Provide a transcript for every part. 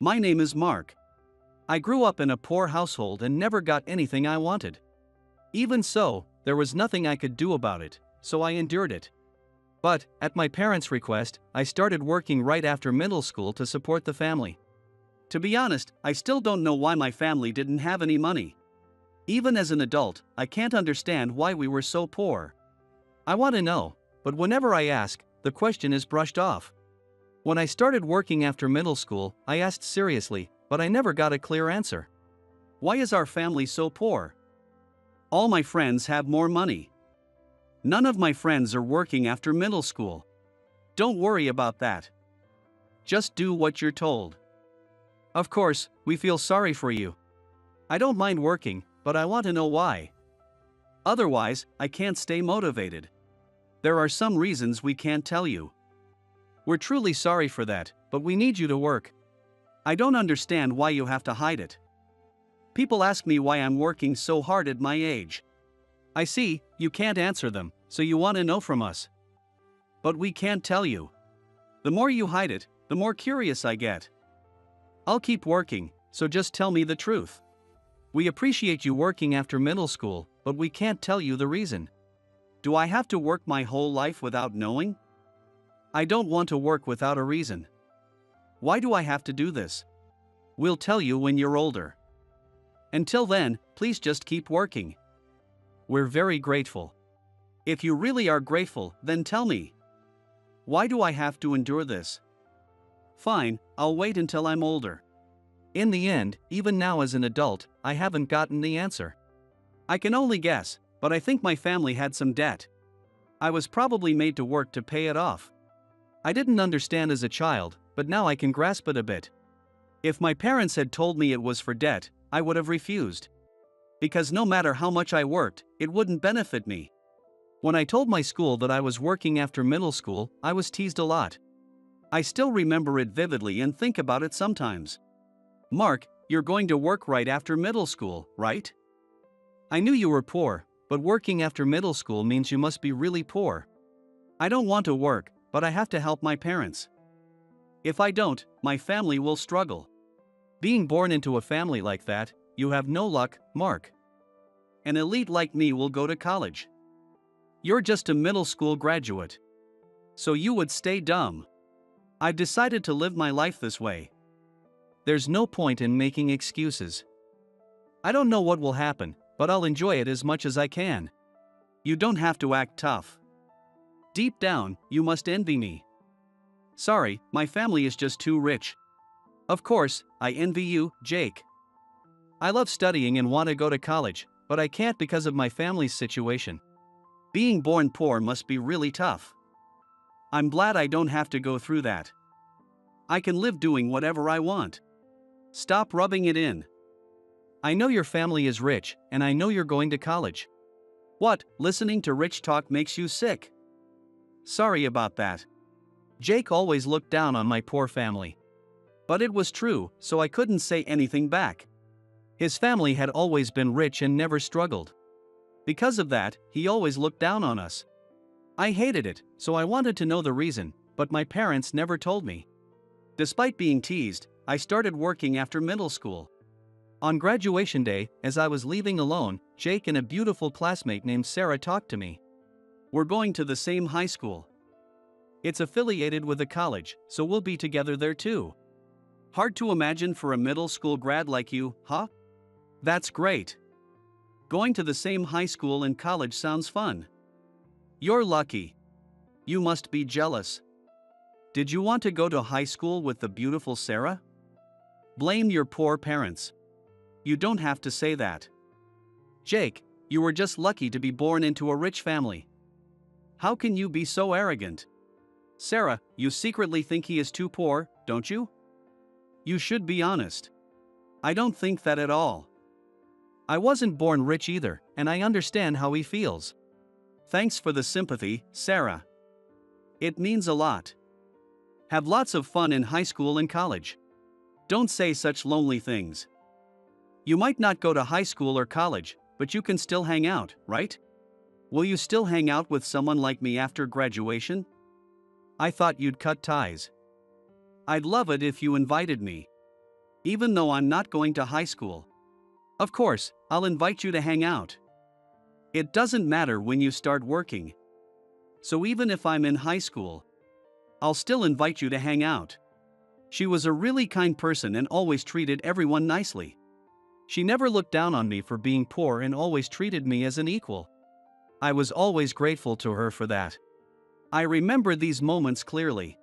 My name is Mark. I grew up in a poor household and never got anything I wanted. Even so, there was nothing I could do about it, so I endured it. But, at my parents' request, I started working right after middle school to support the family. To be honest, I still don't know why my family didn't have any money. Even as an adult, I can't understand why we were so poor. I want to know, but whenever I ask, the question is brushed off. When I started working after middle school, I asked seriously, but I never got a clear answer. Why is our family so poor? All my friends have more money. None of my friends are working after middle school. Don't worry about that. Just do what you're told. Of course, we feel sorry for you. I don't mind working, but I want to know why. Otherwise, I can't stay motivated. There are some reasons we can't tell you. We're truly sorry for that, but we need you to work. I don't understand why you have to hide it. People ask me why I'm working so hard at my age. I see, you can't answer them, so you want to know from us. But we can't tell you. The more you hide it, the more curious I get. I'll keep working, so just tell me the truth. We appreciate you working after middle school, but we can't tell you the reason. Do I have to work my whole life without knowing? I don't want to work without a reason. Why do I have to do this? We'll tell you when you're older. Until then, please just keep working. We're very grateful. If you really are grateful, then tell me. Why do I have to endure this? Fine, I'll wait until I'm older. In the end, even now as an adult, I haven't gotten the answer. I can only guess, but I think my family had some debt. I was probably made to work to pay it off. I didn't understand as a child, but now I can grasp it a bit. If my parents had told me it was for debt, I would have refused. Because no matter how much I worked, it wouldn't benefit me. When I told my school that I was working after middle school, I was teased a lot. I still remember it vividly and think about it sometimes. Mark, you're going to work right after middle school, right? I knew you were poor, but working after middle school means you must be really poor. I don't want to work, but I have to help my parents. If I don't, my family will struggle. Being born into a family like that, you have no luck, Mark. An elite like me will go to college. You're just a middle school graduate. So you would stay dumb. I've decided to live my life this way. There's no point in making excuses. I don't know what will happen, but I'll enjoy it as much as I can. You don't have to act tough. Deep down, you must envy me. Sorry, my family is just too rich. Of course, I envy you, Jake. I love studying and want to go to college, but I can't because of my family's situation. Being born poor must be really tough. I'm glad I don't have to go through that. I can live doing whatever I want. Stop rubbing it in. I know your family is rich, and I know you're going to college. What, listening to rich talk makes you sick? Sorry about that. Jake always looked down on my poor family. But it was true, so I couldn't say anything back. His family had always been rich and never struggled. Because of that, he always looked down on us. I hated it, so I wanted to know the reason, but my parents never told me. Despite being teased, I started working after middle school. On graduation day, as I was leaving alone, Jake and a beautiful classmate named Sarah talked to me. We're going to the same high school. It's affiliated with a college, so we'll be together there too. Hard to imagine for a middle school grad like you, huh? That's great. Going to the same high school and college sounds fun. You're lucky. You must be jealous. Did you want to go to high school with the beautiful Sarah? Blame your poor parents. You don't have to say that. Jake, you were just lucky to be born into a rich family. How can you be so arrogant? Sarah, you secretly think he is too poor, don't you? You should be honest. I don't think that at all. I wasn't born rich either, and I understand how he feels. Thanks for the sympathy, Sarah. It means a lot. Have lots of fun in high school and college. Don't say such lonely things. You might not go to high school or college, but you can still hang out, right? Will you still hang out with someone like me after graduation? I thought you'd cut ties. I'd love it if you invited me. even though I'm not going to high school. Of course, I'll invite you to hang out. It doesn't matter when you start working. So even if I'm in high school, I'll still invite you to hang out. She was a really kind person and always treated everyone nicely. She never looked down on me for being poor and always treated me as an equal. I was always grateful to her for that. I remember these moments clearly.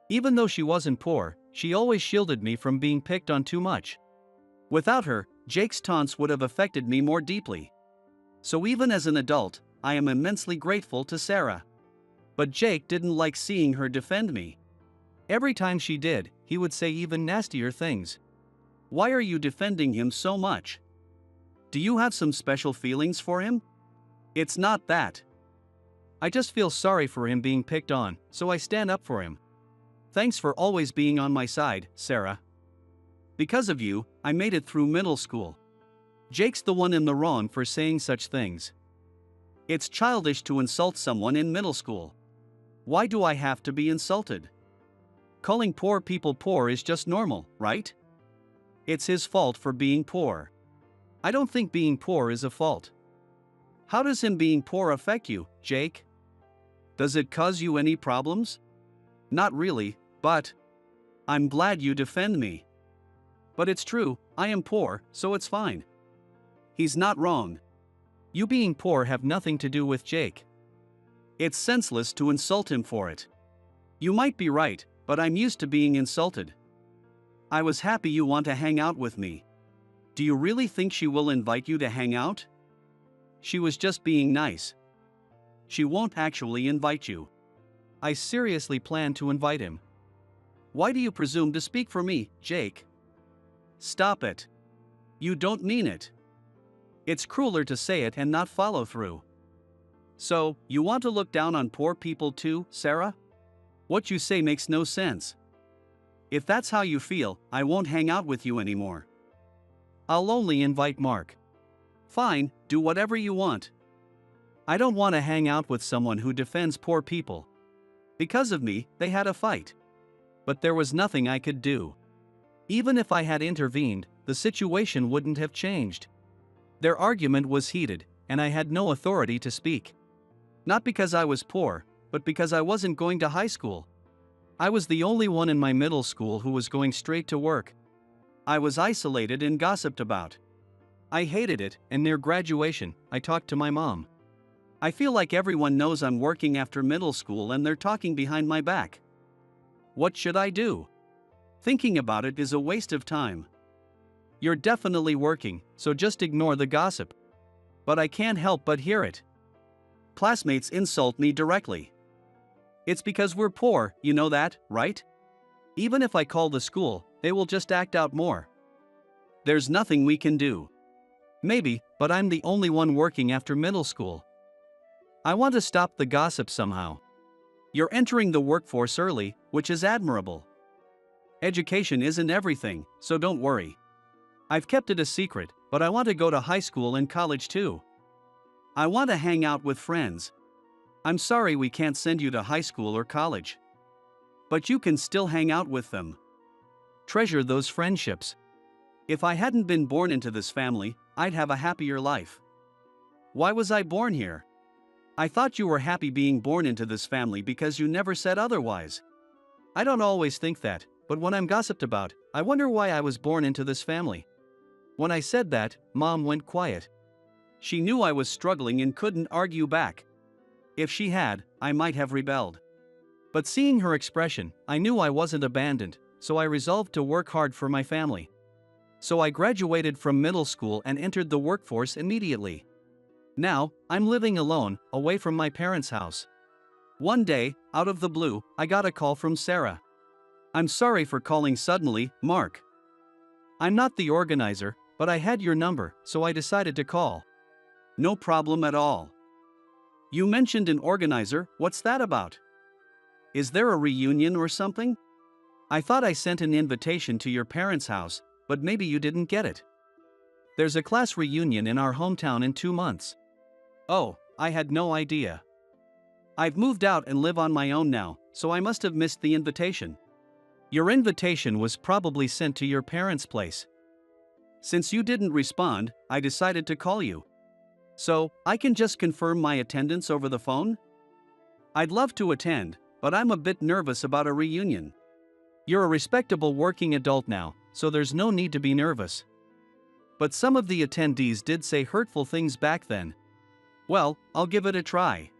Even though she wasn't poor, she always shielded me from being picked on too much. Without her, Jake's taunts would have affected me more deeply. So even as an adult, I am immensely grateful to Sarah. But Jake didn't like seeing her defend me. Every time she did, he would say even nastier things. Why are you defending him so much? Do you have some special feelings for him? It's not that. I just feel sorry for him being picked on, so I stand up for him. Thanks for always being on my side, Sarah. Because of you, I made it through middle school. Jake's the one in the wrong for saying such things. It's childish to insult someone in middle school. Why do I have to be insulted? Calling poor people poor is just normal, right? It's his fault for being poor. I don't think being poor is a fault. How does him being poor affect you, Jake? Does it cause you any problems? Not really, but I'm glad you defend me. But it's true, I am poor, so it's fine. He's not wrong. You being poor have nothing to do with Jake. It's senseless to insult him for it. You might be right, but I'm used to being insulted. I was happy you want to hang out with me. Do you really think she will invite you to hang out? She was just being nice. She won't actually invite you. I seriously plan to invite him. Why do you presume to speak for me, Jake? Stop it. You don't mean it. It's crueler to say it and not follow through. So, you want to look down on poor people too, Sarah? What you say makes no sense. If that's how you feel, I won't hang out with you anymore. I'll only invite Mark. Fine, do whatever you want. I don't want to hang out with someone who defends poor people. Because of me, they had a fight. But there was nothing I could do. Even if I had intervened, the situation wouldn't have changed. Their argument was heated, and I had no authority to speak. Not because I was poor, but because I wasn't going to high school. I was the only one in my middle school who was going straight to work. I was isolated and gossiped about. I hated it, and near graduation, I talked to my mom. I feel like everyone knows I'm working after middle school and they're talking behind my back. What should I do? Thinking about it is a waste of time. You're definitely working, so just ignore the gossip. But I can't help but hear it. Classmates insult me directly. It's because we're poor, you know that, right? Even if I call the school, they will just act out more. There's nothing we can do. Maybe, but I'm the only one working after middle school. I want to stop the gossip somehow. You're entering the workforce early, which is admirable. Education isn't everything, so don't worry. I've kept it a secret, but I want to go to high school and college too. I want to hang out with friends. I'm sorry we can't send you to high school or college. But you can still hang out with them. Treasure those friendships. If I hadn't been born into this family, I'd have a happier life. Why was I born here? I thought you were happy being born into this family because you never said otherwise. I don't always think that, but when I'm gossiped about, I wonder why I was born into this family. When I said that, Mom went quiet. She knew I was struggling and couldn't argue back. If she had, I might have rebelled. But seeing her expression, I knew I wasn't abandoned, so I resolved to work hard for my family. So I graduated from middle school and entered the workforce immediately. Now, I'm living alone, away from my parents' house. One day, out of the blue, I got a call from Sarah. I'm sorry for calling suddenly, Mark. I'm not the organizer, but I had your number, so I decided to call. No problem at all. You mentioned an organizer, what's that about? Is there a reunion or something? I thought I sent an invitation to your parents' house, but maybe you didn't get it. There's a class reunion in our hometown in 2 months. Oh, I had no idea. I've moved out and live on my own now, so I must have missed the invitation. Your invitation was probably sent to your parents' place. Since you didn't respond, I decided to call you. So, I can just confirm my attendance over the phone? I'd love to attend, but I'm a bit nervous about a reunion. You're a respectable working adult now, so there's no need to be nervous. But some of the attendees did say hurtful things back then. Well, I'll give it a try.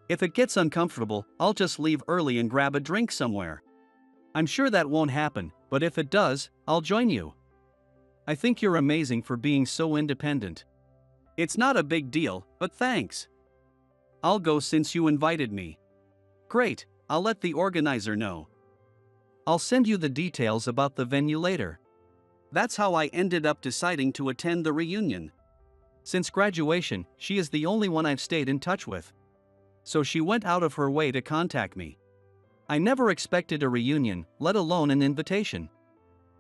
If it gets uncomfortable, I'll just leave early and grab a drink somewhere. I'm sure that won't happen, but if it does, I'll join you. I think you're amazing for being so independent. It's not a big deal, but thanks. I'll go since you invited me. Great, I'll let the organizer know. I'll send you the details about the venue later. That's how I ended up deciding to attend the reunion. Since graduation, she is the only one I've stayed in touch with. So she went out of her way to contact me. I never expected a reunion, let alone an invitation.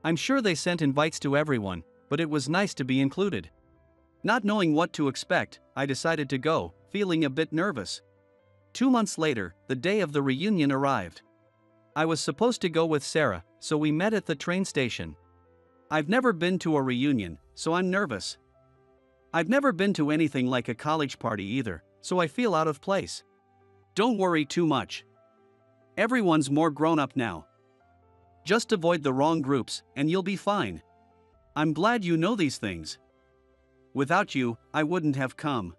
I'm sure they sent invites to everyone, but it was nice to be included. Not knowing what to expect, I decided to go, feeling a bit nervous. 2 months later, the day of the reunion arrived. I was supposed to go with Sarah, so we met at the train station. I've never been to a reunion, so I'm nervous. I've never been to anything like a college party either, so I feel out of place. Don't worry too much. Everyone's more grown up now. Just avoid the wrong groups, and you'll be fine. I'm glad you know these things. Without you, I wouldn't have come.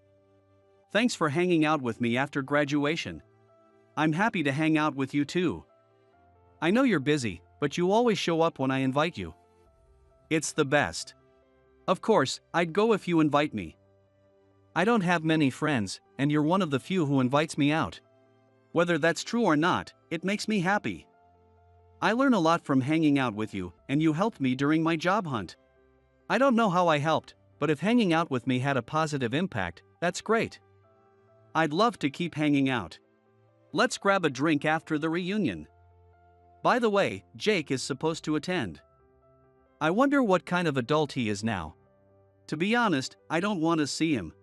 Thanks for hanging out with me after graduation. I'm happy to hang out with you too. I know you're busy, but you always show up when I invite you. It's the best. Of course, I'd go if you invite me. I don't have many friends, and you're one of the few who invites me out. Whether that's true or not, it makes me happy. I learn a lot from hanging out with you, and you helped me during my job hunt. I don't know how I helped, but if hanging out with me had a positive impact, that's great. I'd love to keep hanging out. Let's grab a drink after the reunion. By the way, Jake is supposed to attend. I wonder what kind of adult he is now. To be honest, I don't want to see him.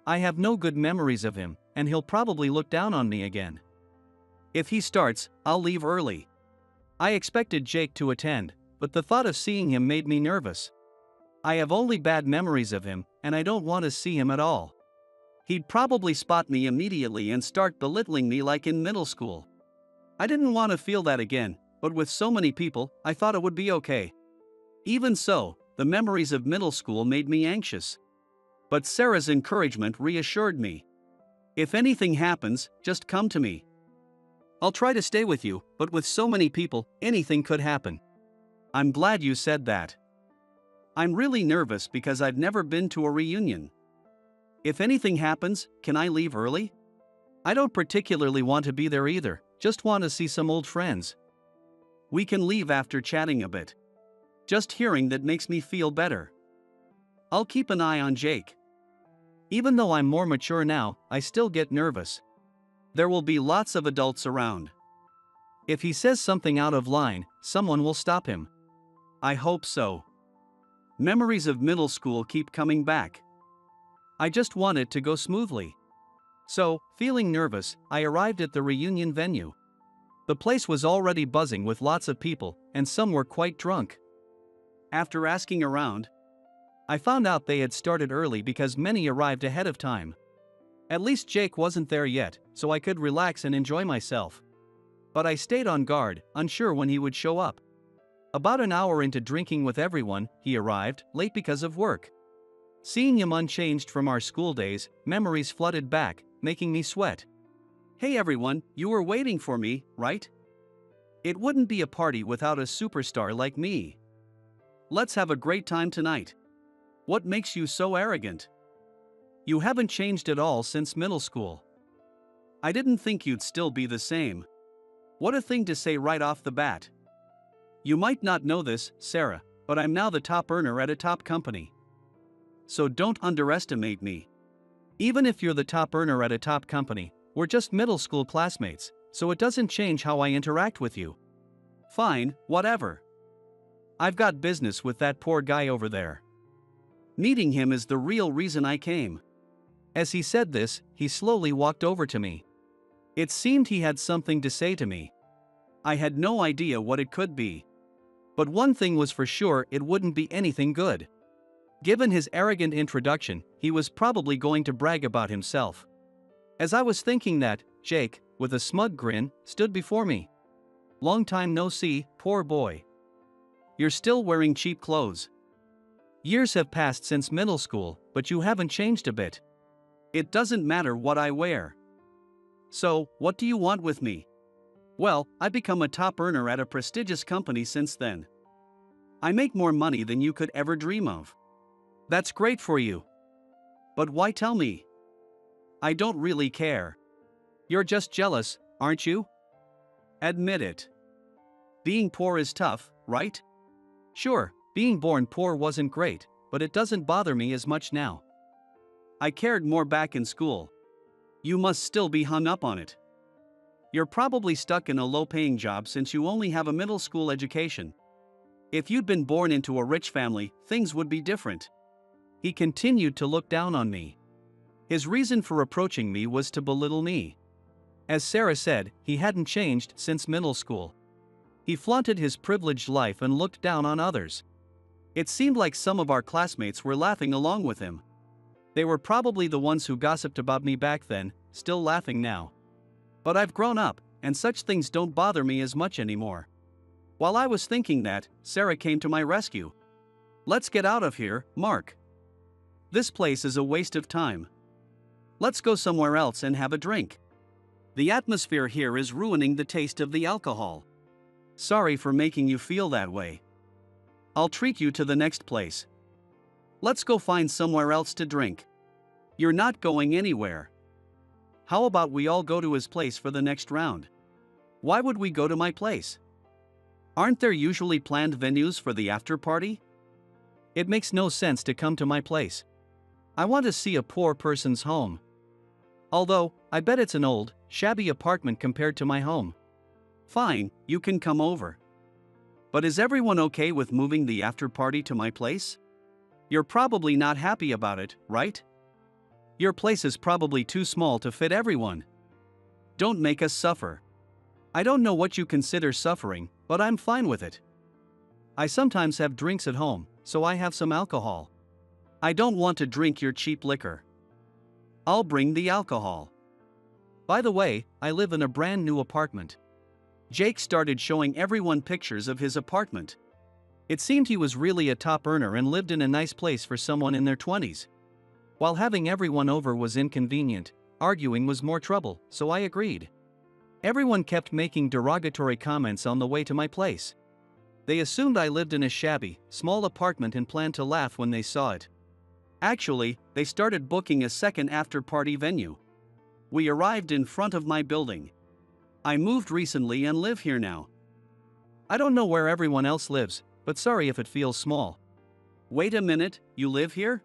I have no good memories of him, and he'll probably look down on me again. If he starts, I'll leave early. I expected Jake to attend, but the thought of seeing him made me nervous. I have only bad memories of him, and I don't want to see him at all. He'd probably spot me immediately and start belittling me like in middle school. I didn't want to feel that again, but with so many people, I thought it would be okay. Even so, the memories of middle school made me anxious. But Sarah's encouragement reassured me. If anything happens, just come to me. I'll try to stay with you, but with so many people, anything could happen. I'm glad you said that. I'm really nervous because I've never been to a reunion. If anything happens, can I leave early? I don't particularly want to be there either, just want to see some old friends. We can leave after chatting a bit. Just hearing that makes me feel better. I'll keep an eye on Jake. Even though I'm more mature now, I still get nervous. There will be lots of adults around. If he says something out of line, someone will stop him. I hope so. Memories of middle school keep coming back. I just want it to go smoothly. So, feeling nervous, I arrived at the reunion venue. The place was already buzzing with lots of people, and some were quite drunk. After asking around, I found out they had started early because many arrived ahead of time. At least Jake wasn't there yet, so I could relax and enjoy myself. But I stayed on guard, unsure when he would show up. About an hour into drinking with everyone, he arrived, late because of work. Seeing him unchanged from our school days, memories flooded back, making me sweat. Hey everyone, you were waiting for me, right? It wouldn't be a party without a superstar like me. Let's have a great time tonight. What makes you so arrogant? You haven't changed at all since middle school. I didn't think you'd still be the same. What a thing to say right off the bat. You might not know this, Sarah, but I'm now the top earner at a top company. So don't underestimate me. Even if you're the top earner at a top company, we're just middle school classmates, so it doesn't change how I interact with you. Fine, whatever. I've got business with that poor guy over there. Meeting him is the real reason I came. As he said this, he slowly walked over to me. It seemed he had something to say to me. I had no idea what it could be. But one thing was for sure, it wouldn't be anything good. Given his arrogant introduction, he was probably going to brag about himself. As I was thinking that, Jake, with a smug grin, stood before me. "Long time no see, poor boy. You're still wearing cheap clothes. Years have passed since middle school, but you haven't changed a bit. It doesn't matter what I wear. So, what do you want with me?" "Well, I've become a top earner at a prestigious company since then. I make more money than you could ever dream of." "That's great for you. But why tell me?" "I don't really care. You're just jealous, aren't you? Admit it. Being poor is tough, right?" "Sure, being born poor wasn't great, but it doesn't bother me as much now. I cared more back in school." "You must still be hung up on it. You're probably stuck in a low-paying job since you only have a middle school education. If you'd been born into a rich family, things would be different." He continued to look down on me. His reason for approaching me was to belittle me. As Sarah said, he hadn't changed since middle school. He flaunted his privileged life and looked down on others. It seemed like some of our classmates were laughing along with him. They were probably the ones who gossiped about me back then, still laughing now. But I've grown up, and such things don't bother me as much anymore. While I was thinking that, Sarah came to my rescue. "Let's get out of here, Mark. This place is a waste of time. Let's go somewhere else and have a drink. The atmosphere here is ruining the taste of the alcohol. Sorry for making you feel that way. I'll treat you to the next place. Let's go find somewhere else to drink." "You're not going anywhere. How about we all go to his place for the next round?" "Why would we go to my place? Aren't there usually planned venues for the after party?" "It makes no sense to come to my place. I want to see a poor person's home. Although, I bet it's an old, shabby apartment compared to my home." "Fine, you can come over. But is everyone okay with moving the after party to my place? You're probably not happy about it, right? Your place is probably too small to fit everyone. Don't make us suffer." "I don't know what you consider suffering, but I'm fine with it. I sometimes have drinks at home, so I have some alcohol. I don't want to drink your cheap liquor. I'll bring the alcohol. By the way, I live in a brand new apartment." Jake started showing everyone pictures of his apartment. It seemed he was really a top earner and lived in a nice place for someone in their 20s. While having everyone over was inconvenient, arguing was more trouble, so I agreed. Everyone kept making derogatory comments on the way to my place. They assumed I lived in a shabby, small apartment and planned to laugh when they saw it. Actually, they started booking a second after-party venue. We arrived in front of my building. I moved recently and live here now. I don't know where everyone else lives, but sorry if it feels small. Wait a minute, you live here?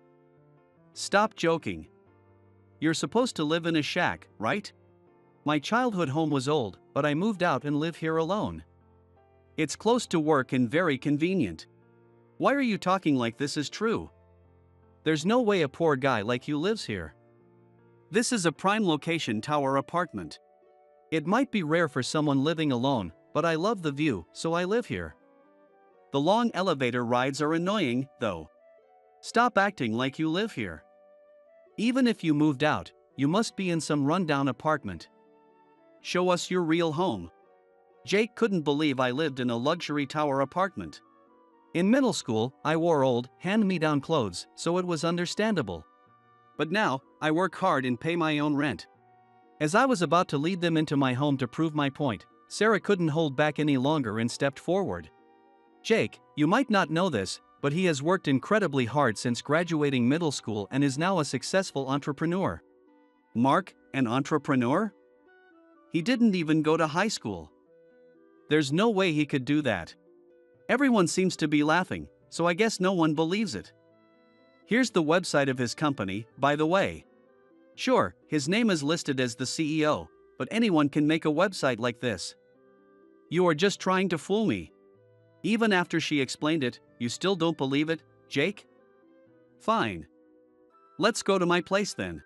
Stop joking. You're supposed to live in a shack, right? My childhood home was old, but I moved out and live here alone. It's close to work and very convenient. Why are you talking like this is true? There's no way a poor guy like you lives here. This is a prime location tower apartment. It might be rare for someone living alone, but I love the view, so I live here. The long elevator rides are annoying, though. Stop acting like you live here. Even if you moved out, you must be in some rundown apartment. Show us your real home." Jake couldn't believe I lived in a luxury tower apartment. In middle school, I wore old, hand-me-down clothes, so it was understandable. But now, I work hard and pay my own rent. As I was about to lead them into my home to prove my point, Sarah couldn't hold back any longer and stepped forward. "Jake, you might not know this, but he has worked incredibly hard since graduating middle school and is now a successful entrepreneur." "Mark, an entrepreneur? He didn't even go to high school. There's no way he could do that." Everyone seems to be laughing, so I guess no one believes it. Here's the website of his company, by the way. Sure, his name is listed as the CEO, but anyone can make a website like this. You are just trying to fool me. Even after she explained it, you still don't believe it, Jake? Fine. Let's go to my place then.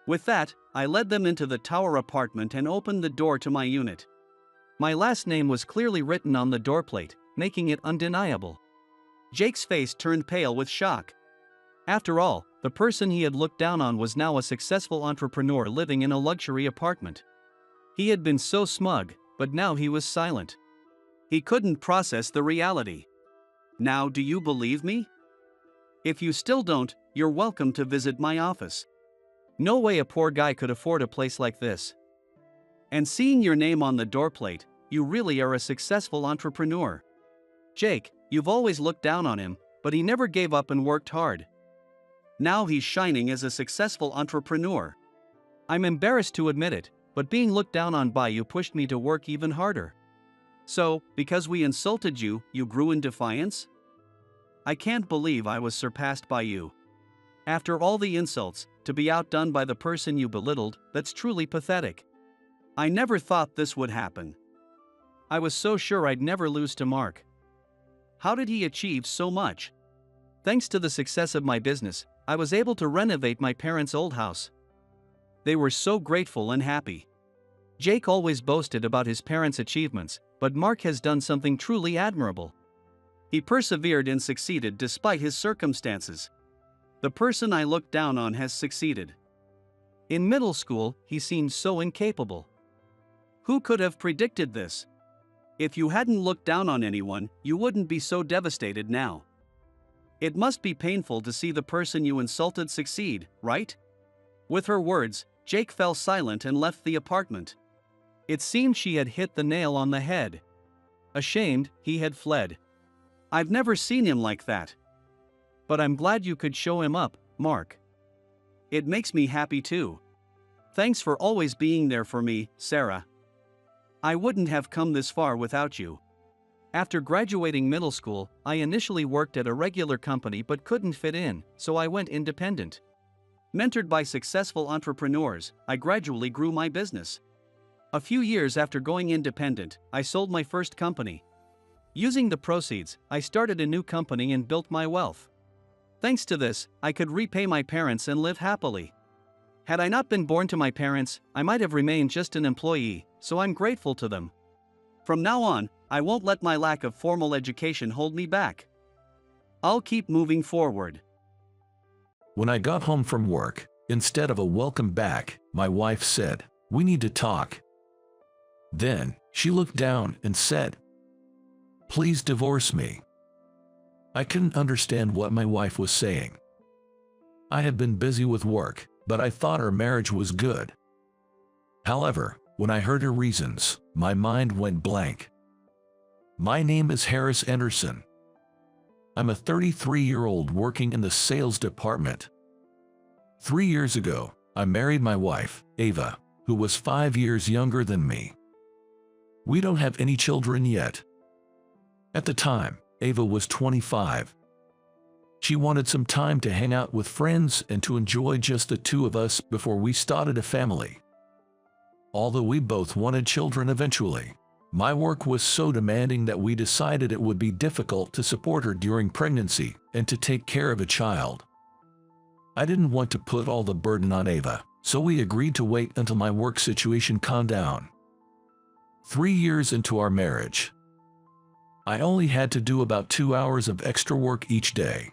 With that, I led them into the tower apartment and opened the door to my unit. My last name was clearly written on the doorplate, making it undeniable. Jake's face turned pale with shock. After all, the person he had looked down on was now a successful entrepreneur living in a luxury apartment. He had been so smug, but now he was silent. He couldn't process the reality. Now, do you believe me? If you still don't, you're welcome to visit my office. No way a poor guy could afford a place like this. And seeing your name on the doorplate, you really are a successful entrepreneur. Jake, you've always looked down on him, but he never gave up and worked hard. Now he's shining as a successful entrepreneur. I'm embarrassed to admit it, but being looked down on by you pushed me to work even harder. So, because we insulted you, you grew in defiance? I can't believe I was surpassed by you. After all the insults, to be outdone by the person you belittled, that's truly pathetic. I never thought this would happen. I was so sure I'd never lose to Mark. How did he achieve so much? Thanks to the success of my business, I was able to renovate my parents' old house. They were so grateful and happy. Jake always boasted about his parents' achievements, but Mark has done something truly admirable. He persevered and succeeded despite his circumstances. The person I looked down on has succeeded. In middle school, he seemed so incapable. Who could have predicted this? If you hadn't looked down on anyone, you wouldn't be so devastated now. It must be painful to see the person you insulted succeed, right? With her words, Jake fell silent and left the apartment. It seemed she had hit the nail on the head. Ashamed, he had fled. I've never seen him like that. But I'm glad you could show him up, Mark. It makes me happy too. Thanks for always being there for me, Sarah. I wouldn't have come this far without you. After graduating middle school, I initially worked at a regular company but couldn't fit in, so I went independent. Mentored by successful entrepreneurs, I gradually grew my business. A few years after going independent, I sold my first company. Using the proceeds, I started a new company and built my wealth. Thanks to this, I could repay my parents and live happily. Had I not been born to my parents, I might have remained just an employee, so I'm grateful to them. From now on, I won't let my lack of formal education hold me back. I'll keep moving forward. When I got home from work, instead of a welcome back, my wife said, "We need to talk." Then, she looked down and said, "Please divorce me." I couldn't understand what my wife was saying. I had been busy with work, but I thought our marriage was good. However, when I heard her reasons, my mind went blank. My name is Harris Anderson. I'm a 33-year-old working in the sales department. 3 years ago, I married my wife, Ava, who was 5 years younger than me. We don't have any children yet. At the time, Ava was 25. She wanted some time to hang out with friends and to enjoy just the two of us before we started a family. Although we both wanted children eventually, my work was so demanding that we decided it would be difficult to support her during pregnancy and to take care of a child. I didn't want to put all the burden on Ava, so we agreed to wait until my work situation calmed down. 3 years into our marriage, I only had to do about 2 hours of extra work each day.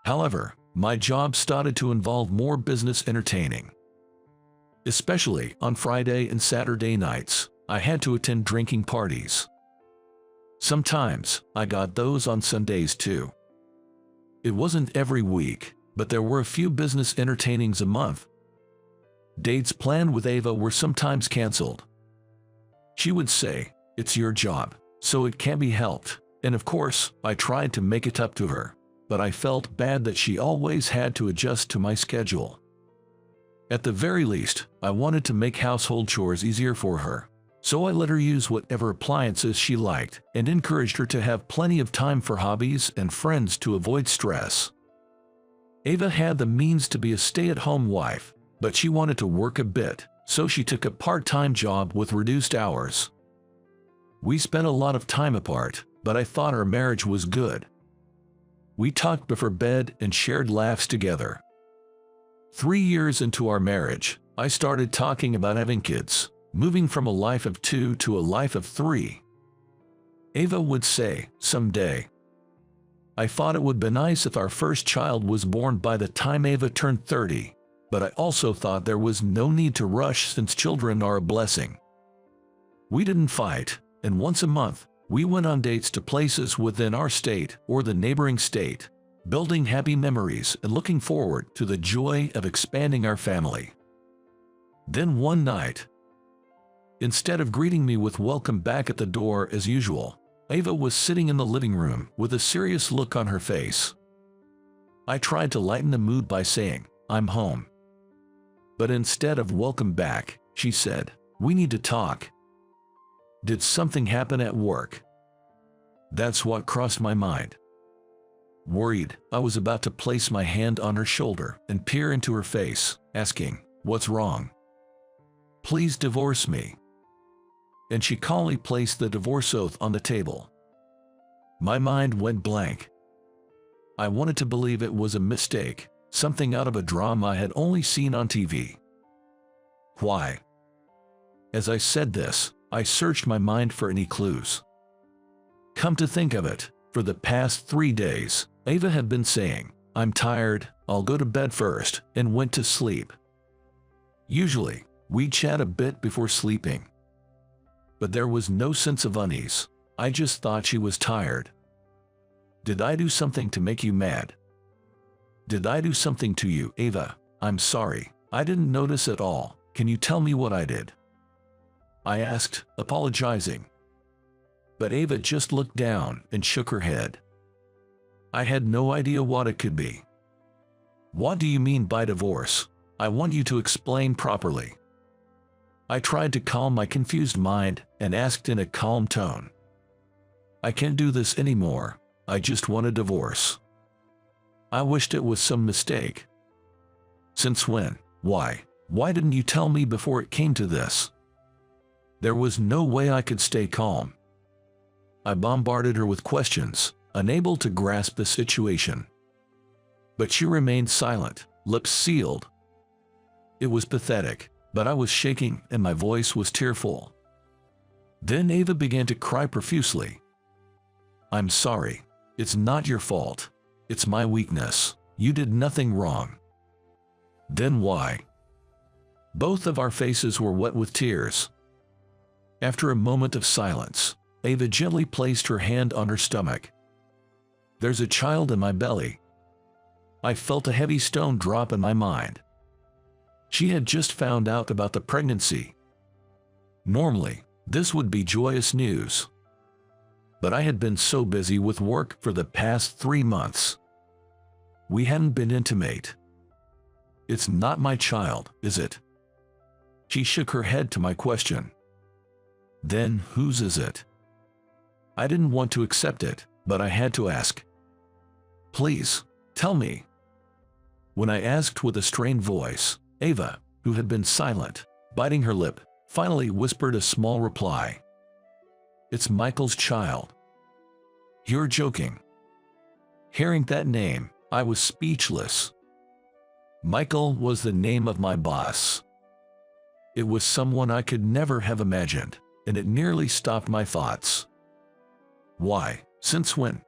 However, my job started to involve more business entertaining. Especially on Friday and Saturday nights, I had to attend drinking parties. Sometimes, I got those on Sundays too. It wasn't every week, but there were a few business entertainings a month. Dates planned with Ava were sometimes canceled. She would say, "It's your job, so it can't be helped," and of course, I tried to make it up to her, but I felt bad that she always had to adjust to my schedule. At the very least, I wanted to make household chores easier for her, so I let her use whatever appliances she liked and encouraged her to have plenty of time for hobbies and friends to avoid stress. Ava had the means to be a stay-at-home wife, but she wanted to work a bit, so she took a part-time job with reduced hours. We spent a lot of time apart, but I thought our marriage was good. We talked before bed and shared laughs together. 3 years into our marriage, I started talking about having kids, moving from a life of 2 to a life of 3. Ava would say, someday. I thought it would be nice if our first child was born by the time Ava turned 30, but I also thought there was no need to rush since children are a blessing. We didn't fight, and once a month, we went on dates to places within our state or the neighboring state, building happy memories and looking forward to the joy of expanding our family. Then one night, instead of greeting me with welcome back at the door as usual, Ava was sitting in the living room with a serious look on her face. I tried to lighten the mood by saying, "I'm home." But instead of welcome back, she said, "We need to talk." Did something happen at work? That's what crossed my mind. Worried, I was about to place my hand on her shoulder and peer into her face, asking, "What's wrong? Please divorce me." And she calmly placed the divorce oath on the table. My mind went blank. I wanted to believe it was a mistake, something out of a drama I had only seen on TV. Why? As I said this, I searched my mind for any clues. Come to think of it, for the past 3 days, Ava had been saying, "I'm tired, I'll go to bed first," and went to sleep. Usually, we chat a bit before sleeping. But there was no sense of unease. I just thought she was tired. Did I do something to make you mad? Did I do something to you, Ava? I'm sorry, I didn't notice at all. Can you tell me what I did? I asked, apologizing. But Ava just looked down and shook her head. I had no idea what it could be. What do you mean by divorce? I want you to explain properly. I tried to calm my confused mind and asked in a calm tone. I can't do this anymore. I just want a divorce. I wished it was some mistake. Since when? Why? Why didn't you tell me before it came to this? There was no way I could stay calm. I bombarded her with questions, unable to grasp the situation. But she remained silent, lips sealed. It was pathetic, but I was shaking and my voice was tearful. Then Ava began to cry profusely. "I'm sorry. It's not your fault. It's my weakness. You did nothing wrong." Then why? Both of our faces were wet with tears. After a moment of silence, Ava gently placed her hand on her stomach. "There's a child in my belly." I felt a heavy stone drop in my mind. She had just found out about the pregnancy. Normally, this would be joyous news. But I had been so busy with work for the past 3 months. We hadn't been intimate. "It's not my child, is it?" She shook her head to my question. "Then whose is it?" I didn't want to accept it, but I had to ask. "Please, tell me." When I asked with a strained voice, Ava, who had been silent, biting her lip, finally whispered a small reply. "It's Michael's child." "You're joking." Hearing that name, I was speechless. Michael was the name of my boss. It was someone I could never have imagined, and it nearly stopped my thoughts. "Why? Since when?"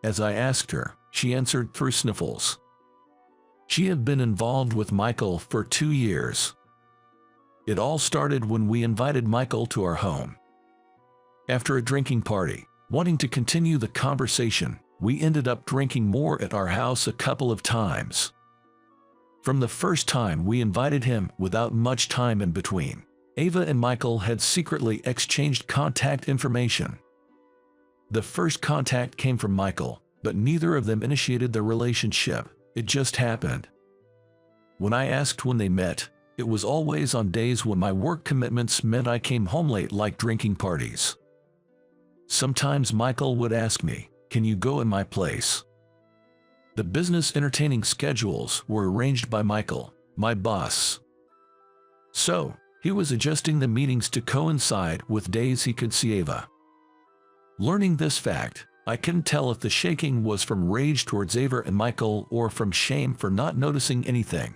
As I asked her, she answered through sniffles. She had been involved with Michael for 2 years. It all started when we invited Michael to our home. After a drinking party, wanting to continue the conversation, we ended up drinking more at our house a couple of times. From the first time we invited him without much time in between, Ava and Michael had secretly exchanged contact information. The first contact came from Michael, but neither of them initiated the relationship. It just happened. When I asked when they met, it was always on days when my work commitments meant I came home late, like drinking parties. Sometimes Michael would ask me, "Can you go in my place?" The business entertaining schedules were arranged by Michael, my boss. So, he was adjusting the meetings to coincide with days he could see Ava. Learning this fact, I couldn't tell if the shaking was from rage towards Ava and Michael or from shame for not noticing anything.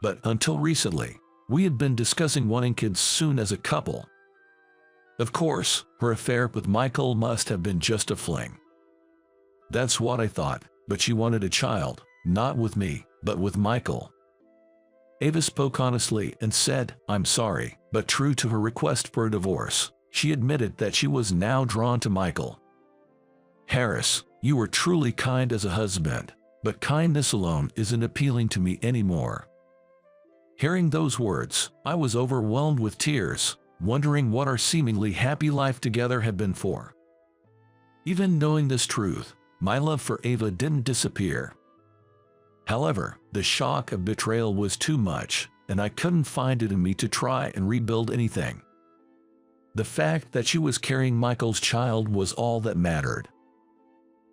But until recently, We had been discussing wanting kids soon as a couple. Of course, her affair with Michael must have been just a fling. That's what I thought, but she wanted a child, not with me, but with Michael. Ava spoke honestly and said, "I'm sorry," but true to her request for a divorce, she admitted that she was now drawn to Michael. "Harris, you were truly kind as a husband, but kindness alone isn't appealing to me anymore." Hearing those words, I was overwhelmed with tears, wondering what our seemingly happy life together had been for. Even knowing this truth, my love for Ava didn't disappear. However, the shock of betrayal was too much, and I couldn't find it in me to try and rebuild anything. The fact that she was carrying Michael's child was all that mattered.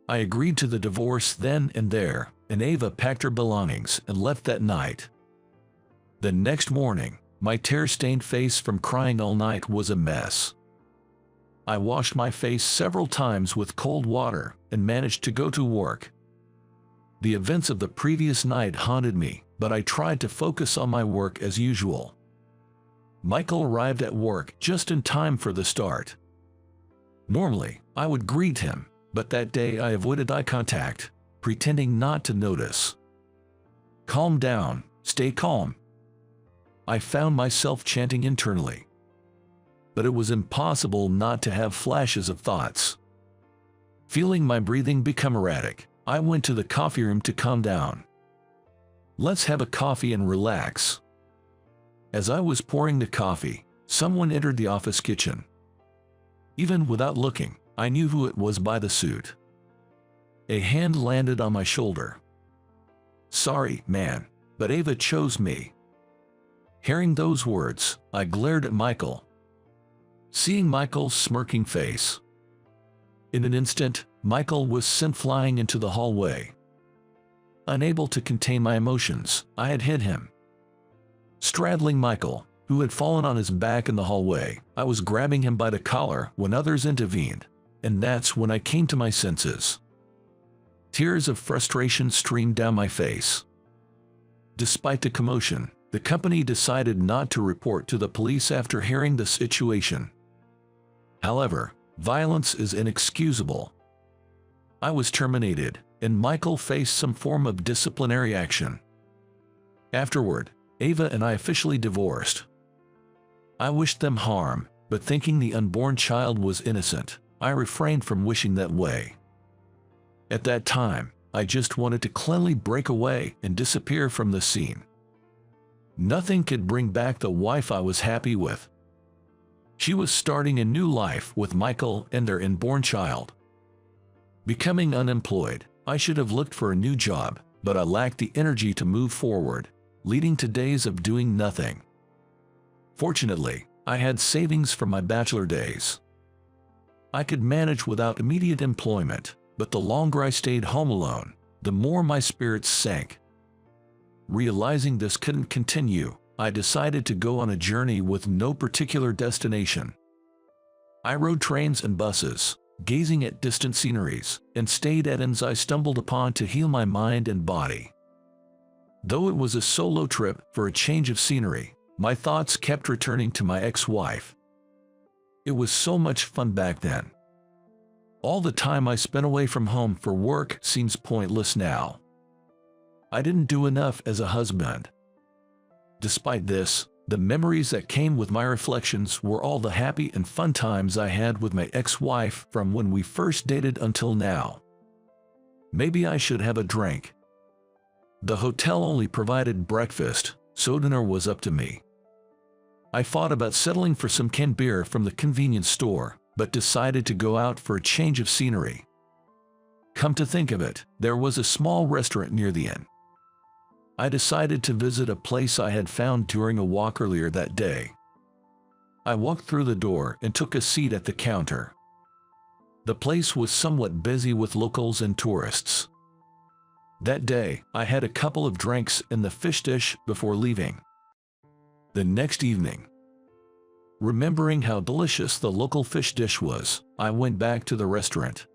I agreed to the divorce then and there, and Ava packed her belongings and left that night. The next morning, my tear-stained face from crying all night was a mess. I washed my face several times with cold water and managed to go to work. The events of the previous night haunted me, but I tried to focus on my work as usual. Michael arrived at work just in time for the start. Normally, I would greet him, but that day I avoided eye contact, pretending not to notice. "Calm down, stay calm," I found myself chanting internally. But it was impossible not to have flashes of thoughts. Feeling my breathing become erratic, I went to the coffee room to calm down. "Let's have a coffee and relax." As I was pouring the coffee, someone entered the office kitchen. Even without looking, I knew who it was by the suit. A hand landed on my shoulder. "Sorry, man, but Ava chose me." Hearing those words, I glared at Michael. Seeing Michael's smirking face. In an instant, Michael was sent flying into the hallway. Unable to contain my emotions, I had hit him. Straddling Michael, who had fallen on his back in the hallway, I was grabbing him by the collar when others intervened, and that's when I came to my senses. Tears of frustration streamed down my face. Despite the commotion, the company decided not to report to the police after hearing the situation. However, violence is inexcusable. I was terminated, and Michael faced some form of disciplinary action. Afterward, Ava and I officially divorced. I wished them harm, but thinking the unborn child was innocent, I refrained from wishing that way. At that time, I just wanted to cleanly break away and disappear from the scene. Nothing could bring back the wife I was happy with. She was starting a new life with Michael and their unborn child. Becoming unemployed, I should have looked for a new job, but I lacked the energy to move forward, leading to days of doing nothing. Fortunately, I had savings from my bachelor days. I could manage without immediate employment, but the longer I stayed home alone, the more my spirits sank. Realizing this couldn't continue, I decided to go on a journey with no particular destination. I rode trains and buses, gazing at distant sceneries, and stayed at inns I stumbled upon to heal my mind and body. Though it was a solo trip for a change of scenery, my thoughts kept returning to my ex-wife. It was so much fun back then. All the time I spent away from home for work seems pointless now. I didn't do enough as a husband. Despite this, the memories that came with my reflections were all the happy and fun times I had with my ex-wife from when we first dated until now. Maybe I should have a drink. The hotel only provided breakfast, so dinner was up to me. I thought about settling for some canned beer from the convenience store, but decided to go out for a change of scenery. Come to think of it, there was a small restaurant near the inn. I decided to visit a place I had found during a walk earlier that day. I walked through the door and took a seat at the counter. The place was somewhat busy with locals and tourists. That day, I had a couple of drinks in the fish dish before leaving. The next evening, remembering how delicious the local fish dish was, I went back to the restaurant.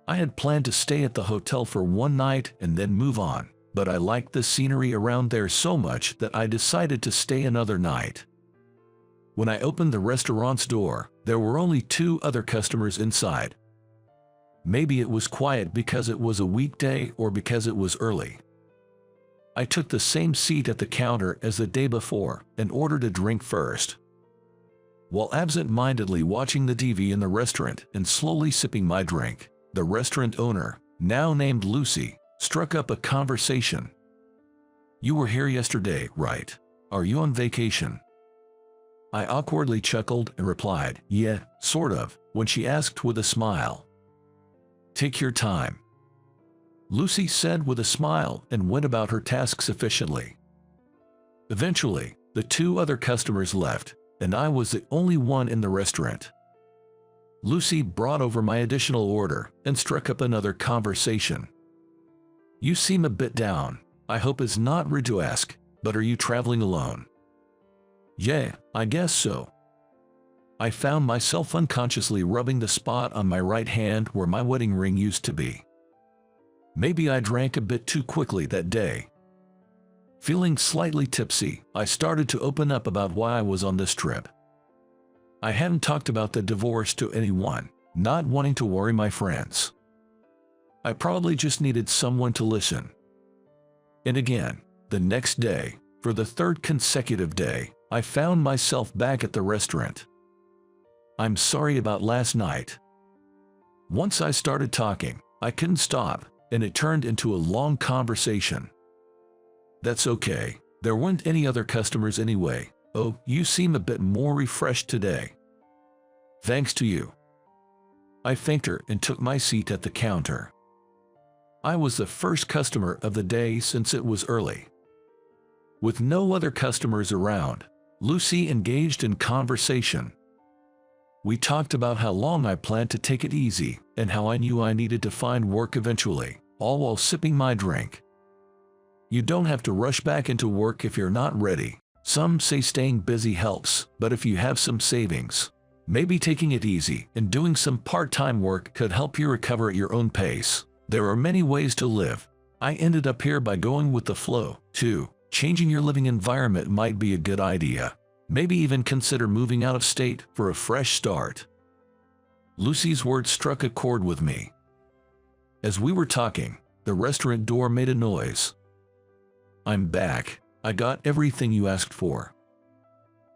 I had planned to stay at the hotel for one night and then move on, but I liked the scenery around there so much that I decided to stay another night. When I opened the restaurant's door, there were only 2 other customers inside. Maybe it was quiet because it was a weekday or because it was early. I took the same seat at the counter as the day before and ordered a drink first. While absent-mindedly watching the TV in the restaurant and slowly sipping my drink, the restaurant owner, now named Lucy, struck up a conversation. "You were here yesterday, right? Are you on vacation?" I awkwardly chuckled and replied, "Yeah, sort of," when she asked with a smile. "Take your time," Lucy said with a smile and went about her tasks efficiently. Eventually, the 2 other customers left, and I was the only one in the restaurant. Lucy brought over my additional order and struck up another conversation. "You seem a bit down. I hope it's not rude to ask, but are you traveling alone?" "Yeah, I guess so." I found myself unconsciously rubbing the spot on my right hand where my wedding ring used to be. Maybe I drank a bit too quickly that day. Feeling slightly tipsy, I started to open up about why I was on this trip. I hadn't talked about the divorce to anyone, not wanting to worry my friends. I probably just needed someone to listen. And again, the next day, for the 3rd consecutive day, I found myself back at the restaurant. "I'm sorry about last night." Once I started talking, I couldn't stop, and it turned into a long conversation. "That's okay. There weren't any other customers anyway. Oh, you seem a bit more refreshed today." "Thanks to you." I thanked her and took my seat at the counter. I was the first customer of the day since it was early. With no other customers around, Lucy engaged in conversation. We talked about how long I planned to take it easy and how I knew I needed to find work eventually, all while sipping my drink. You don't have to rush back into work if you're not ready. Some say staying busy helps, but if you have some savings, maybe taking it easy and doing some part-time work could help you recover at your own pace. There are many ways to live. I ended up here by going with the flow, too. Changing your living environment might be a good idea. Maybe even consider moving out of state for a fresh start. Lucy's words struck a chord with me. As we were talking, the restaurant door made a noise. "I'm back. I got everything you asked for."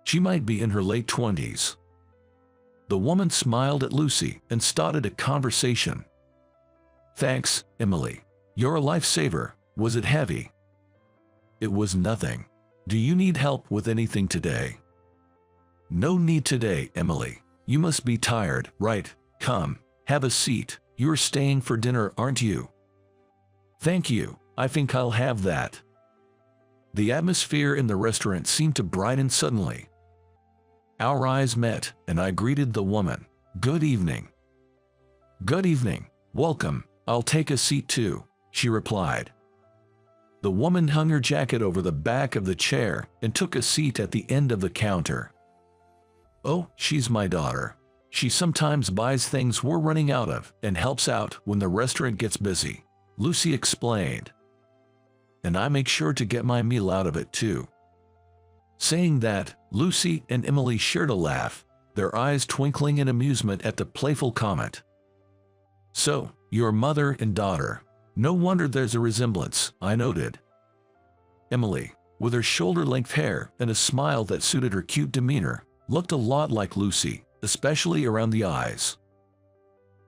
She might be in her late 20s. The woman smiled at Lucy and started a conversation. "Thanks, Emily. You're a lifesaver. Was it heavy?" "It was nothing. Do you need help with anything today?" "No need today, Emily. You must be tired, right? Come, have a seat. You're staying for dinner, aren't you?" "Thank you. I think I'll have that." The atmosphere in the restaurant seemed to brighten suddenly. Our eyes met, and I greeted the woman. "Good evening." "Good evening. Welcome. I'll take a seat too," she replied. The woman hung her jacket over the back of the chair and took a seat at the end of the counter. "Oh, she's my daughter. She sometimes buys things we're running out of and helps out when the restaurant gets busy," Lucy explained. "And I make sure to get my meal out of it too." Saying that, Lucy and Emily shared a laugh, their eyes twinkling in amusement at the playful comment. "So, your mother and daughter. No wonder there's a resemblance," I noted. Emily, with her shoulder-length hair and a smile that suited her cute demeanor, looked a lot like Lucy, especially around the eyes.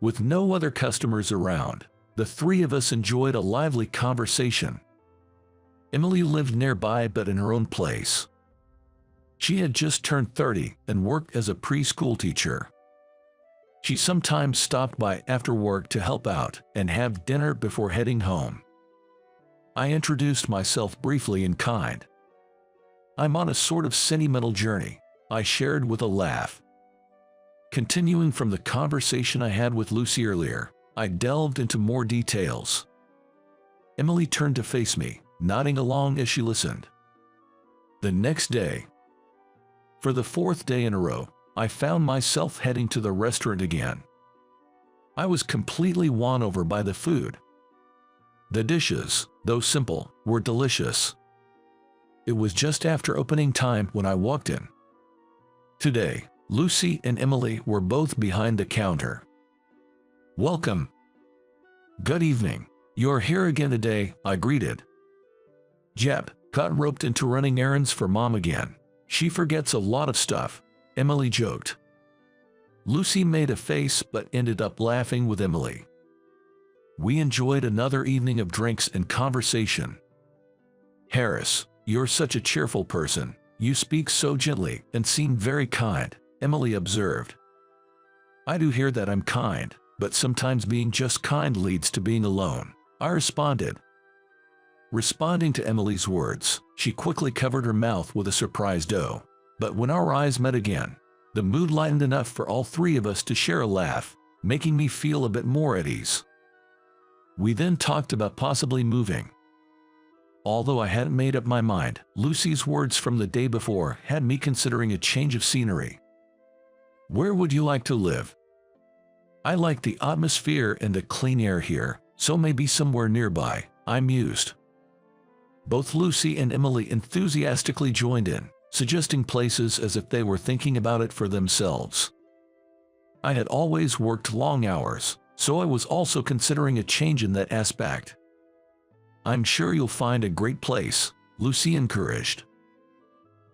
With no other customers around, the 3 of us enjoyed a lively conversation. Emily lived nearby but in her own place. She had just turned 30 and worked as a preschool teacher. She sometimes stopped by after work to help out and have dinner before heading home. I introduced myself briefly in kind. "I'm on a sort of sentimental journey," I shared with a laugh. Continuing from the conversation I had with Lucy earlier, I delved into more details. Emily turned to face me, nodding along as she listened. The next day, for the 4th day in a row, I found myself heading to the restaurant again. I was completely won over by the food. The dishes, though simple, were delicious. It was just after opening time when I walked in. Today, Lucy and Emily were both behind the counter. "Welcome." "Good evening. You're here again today," I greeted. "Yep, got roped into running errands for Mom again. She forgets a lot of stuff," Emily joked. Lucy made a face but ended up laughing with Emily. We enjoyed another evening of drinks and conversation. "Harris, you're such a cheerful person. You speak so gently and seem very kind," Emily observed. "I do hear that I'm kind, but sometimes being just kind leads to being alone," I responded. Responding to Emily's words, she quickly covered her mouth with a surprised "oh." But when our eyes met again, the mood lightened enough for all three of us to share a laugh, making me feel a bit more at ease. We then talked about possibly moving. Although I hadn't made up my mind, Lucy's words from the day before had me considering a change of scenery. "Where would you like to live?" "I like the atmosphere and the clean air here, so maybe somewhere nearby," I mused. Both Lucy and Emily enthusiastically joined in, suggesting places as if they were thinking about it for themselves. I had always worked long hours, so I was also considering a change in that aspect. "I'm sure you'll find a great place," Lucy encouraged.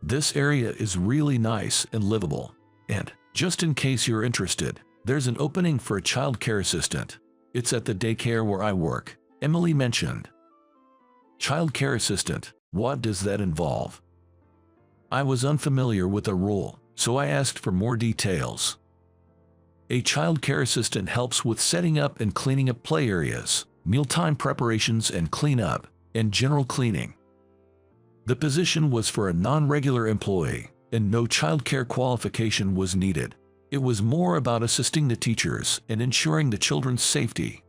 "This area is really nice and livable, and, just in case you're interested, there's an opening for a child care assistant. It's at the daycare where I work," Emily mentioned. "Child care assistant, what does that involve?" I was unfamiliar with the role, so I asked for more details. "A child care assistant helps with setting up and cleaning up play areas, mealtime preparations and cleanup, and general cleaning." The position was for a non-regular employee, and no child care qualification was needed. It was more about assisting the teachers and ensuring the children's safety.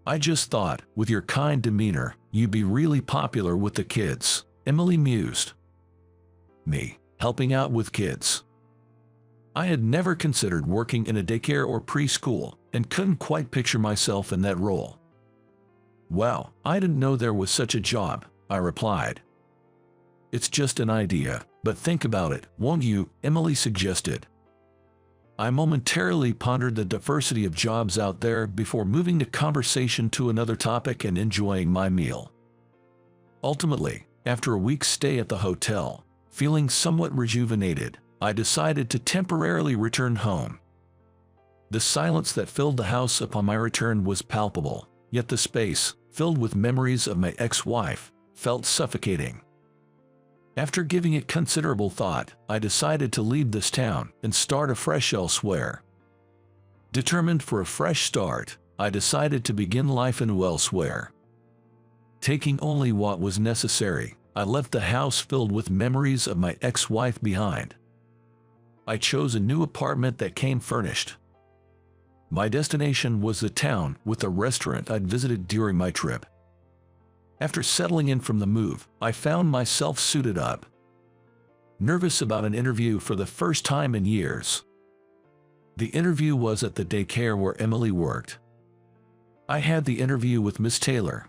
"I just thought, with your kind demeanor, you'd be really popular with the kids," Emily mused. Me, helping out with kids. I had never considered working in a daycare or preschool, and couldn't quite picture myself in that role. "Wow, I didn't know there was such a job," I replied. "It's just an idea, but think about it, won't you?" Emily suggested. I momentarily pondered the diversity of jobs out there before moving the conversation to another topic and enjoying my meal. Ultimately, after a week's stay at the hotel, feeling somewhat rejuvenated, I decided to temporarily return home. The silence that filled the house upon my return was palpable, yet the space, filled with memories of my ex-wife, felt suffocating. After giving it considerable thought, I decided to leave this town and start afresh elsewhere. Determined for a fresh start, I decided to begin life anew elsewhere. Taking only what was necessary, I left the house filled with memories of my ex-wife behind. I chose a new apartment that came furnished. My destination was the town with the restaurant I'd visited during my trip. After settling in from the move, I found myself suited up. Nervous about an interview for the first time in years. The interview was at the daycare where Emily worked. I had the interview with Miss Taylor,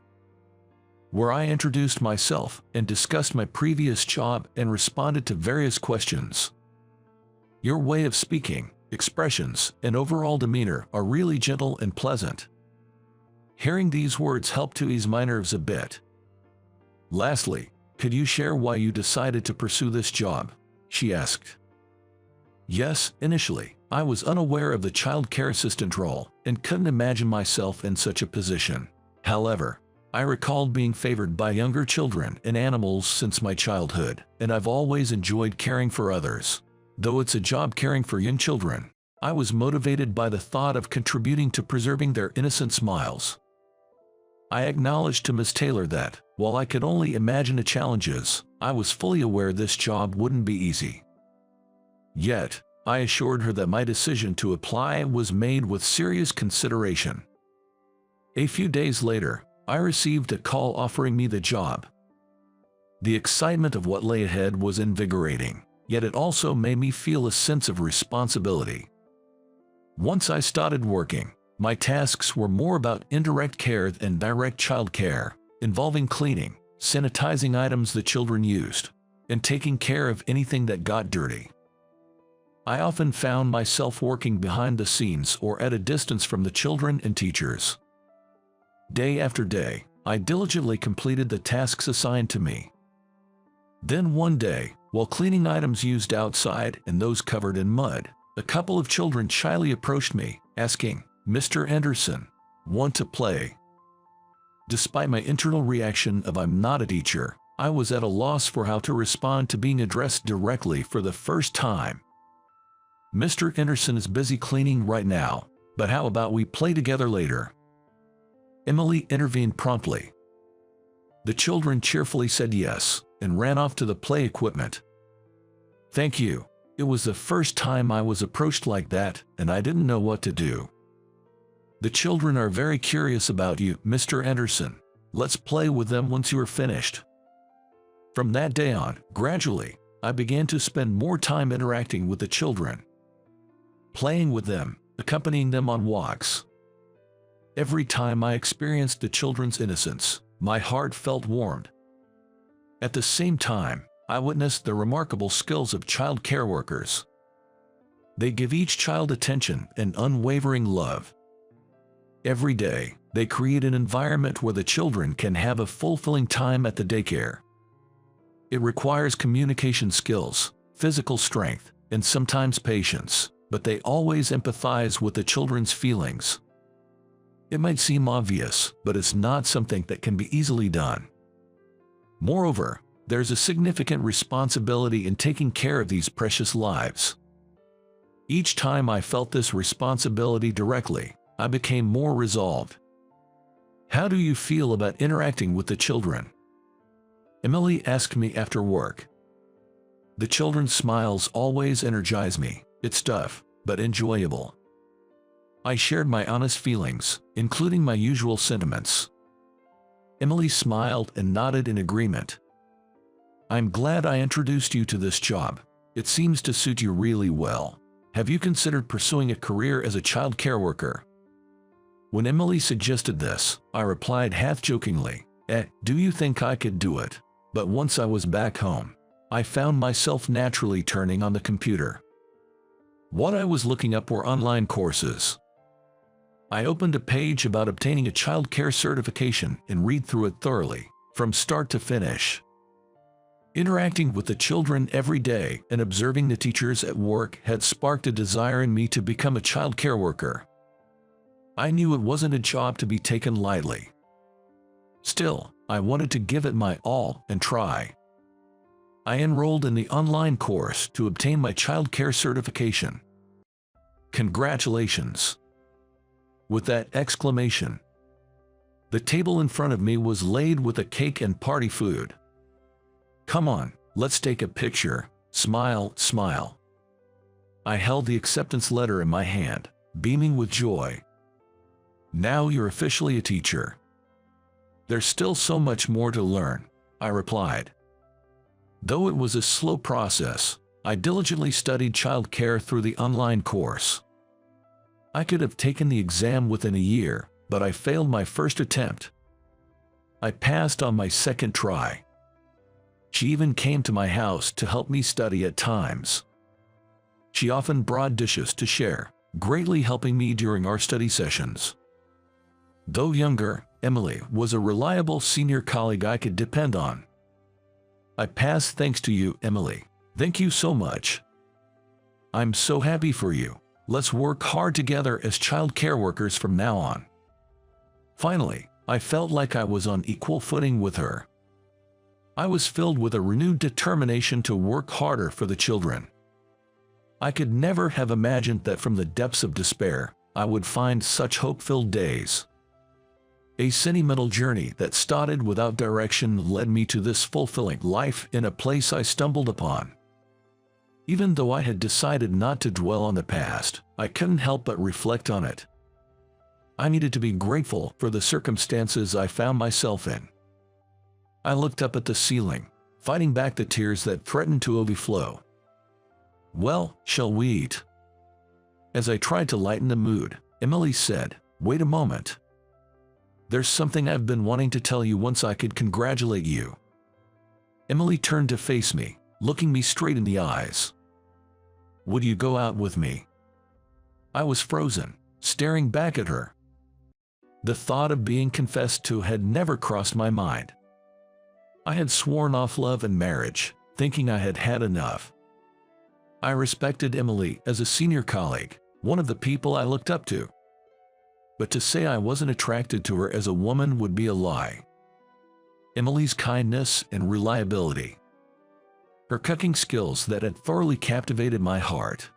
where I introduced myself and discussed my previous job and responded to various questions. "Your way of speaking, expressions, and overall demeanor are really gentle and pleasant." Hearing these words helped to ease my nerves a bit. "Lastly, could you share why you decided to pursue this job?" she asked. Yes, initially, I was unaware of the child care assistant role and couldn't imagine myself in such a position. However, I recalled being favored by younger children and animals since my childhood, and I've always enjoyed caring for others. Though it's a job caring for young children, I was motivated by the thought of contributing to preserving their innocent smiles. I acknowledged to Ms. Taylor that, while I could only imagine the challenges, I was fully aware this job wouldn't be easy. Yet, I assured her that my decision to apply was made with serious consideration. A few days later, I received a call offering me the job. The excitement of what lay ahead was invigorating, yet it also made me feel a sense of responsibility. Once I started working, My tasks were more about indirect care than direct child care, involving cleaning, sanitizing items the children used, and taking care of anything that got dirty. I often found myself working behind the scenes or at a distance from the children and teachers. Day after day, I diligently completed the tasks assigned to me. Then one day, while cleaning items used outside and those covered in mud, a couple of children shyly approached me, asking, "Mr. Anderson, want to play?" Despite my internal reaction of "I'm not a teacher," I was at a loss for how to respond to being addressed directly for the first time. "Mr. Anderson is busy cleaning right now, but how about we play together later?" Emily intervened promptly. The children cheerfully said yes and ran off to the play equipment. "Thank you. It was the first time I was approached like that, and I didn't know what to do." "The children are very curious about you, Mr. Anderson. Let's play with them once you are finished." From that day on, gradually, I began to spend more time interacting with the children, playing with them, accompanying them on walks. Every time I experienced the children's innocence, my heart felt warmed. At the same time, I witnessed the remarkable skills of child care workers. They give each child attention and unwavering love. Every day, they create an environment where the children can have a fulfilling time at the daycare. It requires communication skills, physical strength, and sometimes patience, but they always empathize with the children's feelings. It might seem obvious, but it's not something that can be easily done. Moreover, there's a significant responsibility in taking care of these precious lives. Each time I felt this responsibility directly, I became more resolved. "How do you feel about interacting with the children?" Emily asked me after work. "The children's smiles always energize me. It's tough, but enjoyable." I shared my honest feelings, including my usual sentiments. Emily smiled and nodded in agreement. "I'm glad I introduced you to this job. It seems to suit you really well. Have you considered pursuing a career as a child care worker?" When Emily suggested this, I replied half-jokingly, "Do you think I could do it?" But once I was back home, I found myself naturally turning on the computer. What I was looking up were online courses. I opened a page about obtaining a child care certification and read through it thoroughly, from start to finish. Interacting with the children every day and observing the teachers at work had sparked a desire in me to become a child care worker. I knew it wasn't a job to be taken lightly. Still, I wanted to give it my all and try. I enrolled in the online course to obtain my child care certification. Congratulations! With that exclamation, the table in front of me was laid with a cake and party food. "Come on, let's take a picture. Smile, smile." I held the acceptance letter in my hand, beaming with joy. "Now you're officially a teacher." "There's still so much more to learn," I replied. Though it was a slow process, I diligently studied child care through the online course. I could have taken the exam within a year, but I failed my first attempt. I passed on my second try. She even came to my house to help me study at times. She often brought dishes to share, greatly helping me during our study sessions. Though younger, Emily was a reliable senior colleague I could depend on. "I passed thanks to you, Emily. Thank you so much. I'm so happy for you. Let's work hard together as child care workers from now on." Finally, I felt like I was on equal footing with her. I was filled with a renewed determination to work harder for the children. I could never have imagined that from the depths of despair, I would find such hope-filled days. A sentimental journey that started without direction led me to this fulfilling life in a place I stumbled upon. Even though I had decided not to dwell on the past, I couldn't help but reflect on it. I needed to be grateful for the circumstances I found myself in. I looked up at the ceiling, fighting back the tears that threatened to overflow. "Well, shall we eat?" As I tried to lighten the mood, Emily said, Wait a moment. There's something I've been wanting to tell you once I could congratulate you. Emily turned to face me, looking me straight in the eyes. Would you go out with me? I was frozen, staring back at her. The thought of being confessed to had never crossed my mind. I had sworn off love and marriage, thinking I had had enough. I respected Emily as a senior colleague, one of the people I looked up to. But to say I wasn't attracted to her as a woman would be a lie. Emily's kindness and reliability. Her cooking skills that had thoroughly captivated my heart.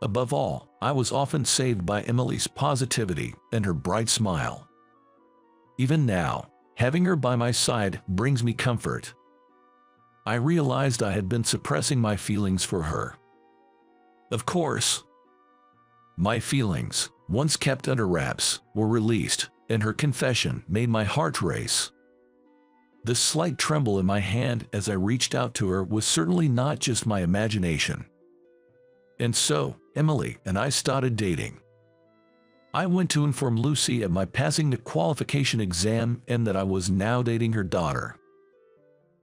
Above all, I was often saved by Emily's positivity and her bright smile. Even now, having her by my side brings me comfort. I realized I had been suppressing my feelings for her. Of course, my feelings, once kept under wraps, were released, and her confession made my heart race. The slight tremble in my hand as I reached out to her was certainly not just my imagination. And so, Emily and I started dating. I went to inform Lucy at my passing the qualification exam and that I was now dating her daughter.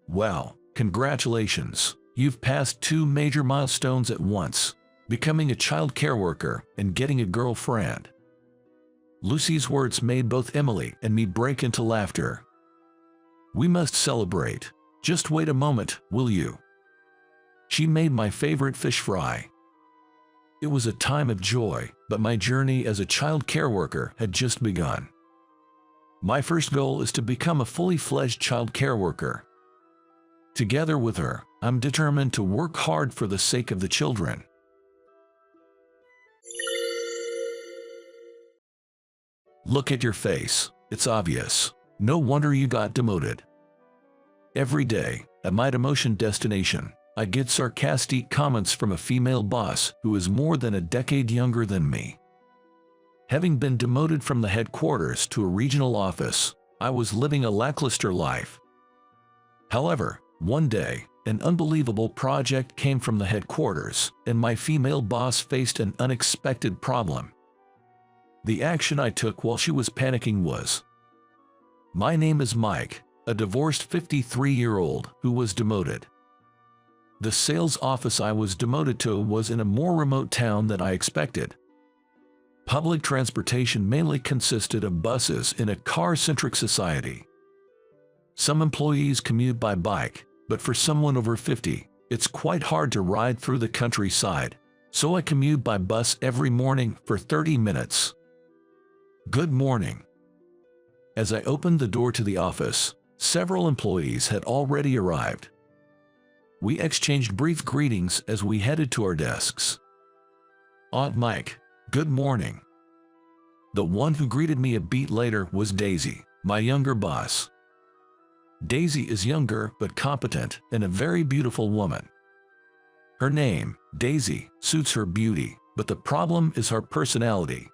Well, congratulations, you've passed 2 major milestones at once, becoming a child care worker and getting a girlfriend. Lucy's words made both Emily and me break into laughter. We must celebrate. Just wait a moment, will you? She made my favorite fish fry. It was a time of joy, but my journey as a child care worker had just begun. My first goal is to become a fully fledged child care worker. Together with her, I'm determined to work hard for the sake of the children. Look at your face, it's obvious. No wonder you got demoted. Every day, at my demotion destination, I get sarcastic comments from a female boss who is more than a decade younger than me. Having been demoted from the headquarters to a regional office, I was living a lackluster life. However, one day, an unbelievable project came from the headquarters, and my female boss faced an unexpected problem. The action I took while she was panicking was: my name is Mike, a divorced 53-year-old who was demoted. The sales office I was demoted to was in a more remote town than I expected. Public transportation mainly consisted of buses in a car-centric society. Some employees commute by bike, but for someone over 50, it's quite hard to ride through the countryside, so I commute by bus every morning for 30 minutes. Good morning. As I opened the door to the office, several employees had already arrived. We exchanged brief greetings as we headed to our desks. Aunt Mike, good morning. The one who greeted me a beat later was Daisy, my younger boss. Daisy is younger but competent and a very beautiful woman. Her name, Daisy, suits her beauty, but the problem is her personality.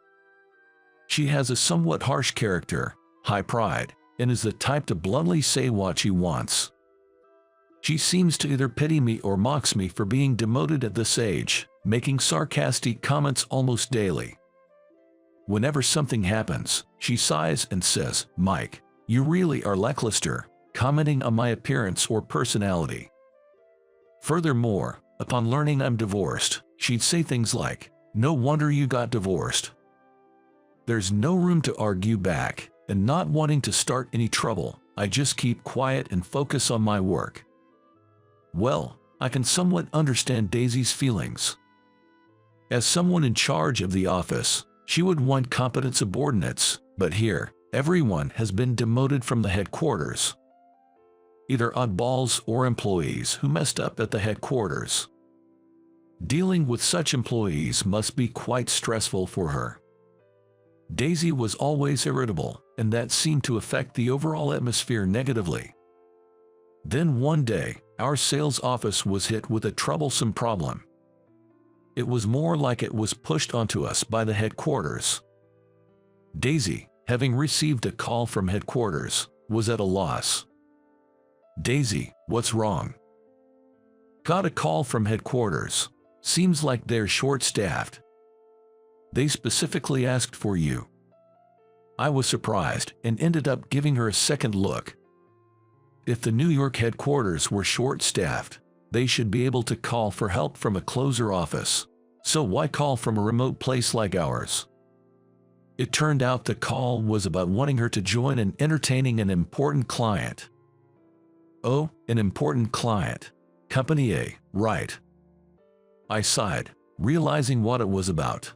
She has a somewhat harsh character, high pride, and is the type to bluntly say what she wants. She seems to either pity me or mocks me for being demoted at this age, making sarcastic comments almost daily. Whenever something happens, she sighs and says, "Mike, you really are lackluster," commenting on my appearance or personality. Furthermore, upon learning I'm divorced, she'd say things like, "No wonder you got divorced." There's no room to argue back, and not wanting to start any trouble, I just keep quiet and focus on my work. Well, I can somewhat understand Daisy's feelings. As someone in charge of the office, she would want competent subordinates, but here, everyone has been demoted from the headquarters. Either oddballs or employees who messed up at the headquarters. Dealing with such employees must be quite stressful for her. Daisy was always irritable, and that seemed to affect the overall atmosphere negatively. Then one day, our sales office was hit with a troublesome problem. It was more like it was pushed onto us by the headquarters. Daisy, having received a call from headquarters, was at a loss. "Daisy, what's wrong?" "Got a call from headquarters. Seems like they're short-staffed. They specifically asked for you. I was surprised and ended up giving her a second look. If the New York headquarters were short-staffed, they should be able to call for help from a closer office. So why call from a remote place like ours? It turned out the call was about wanting her to join in entertaining an important client. Oh, an important client. Company A, right. I sighed, realizing what it was about.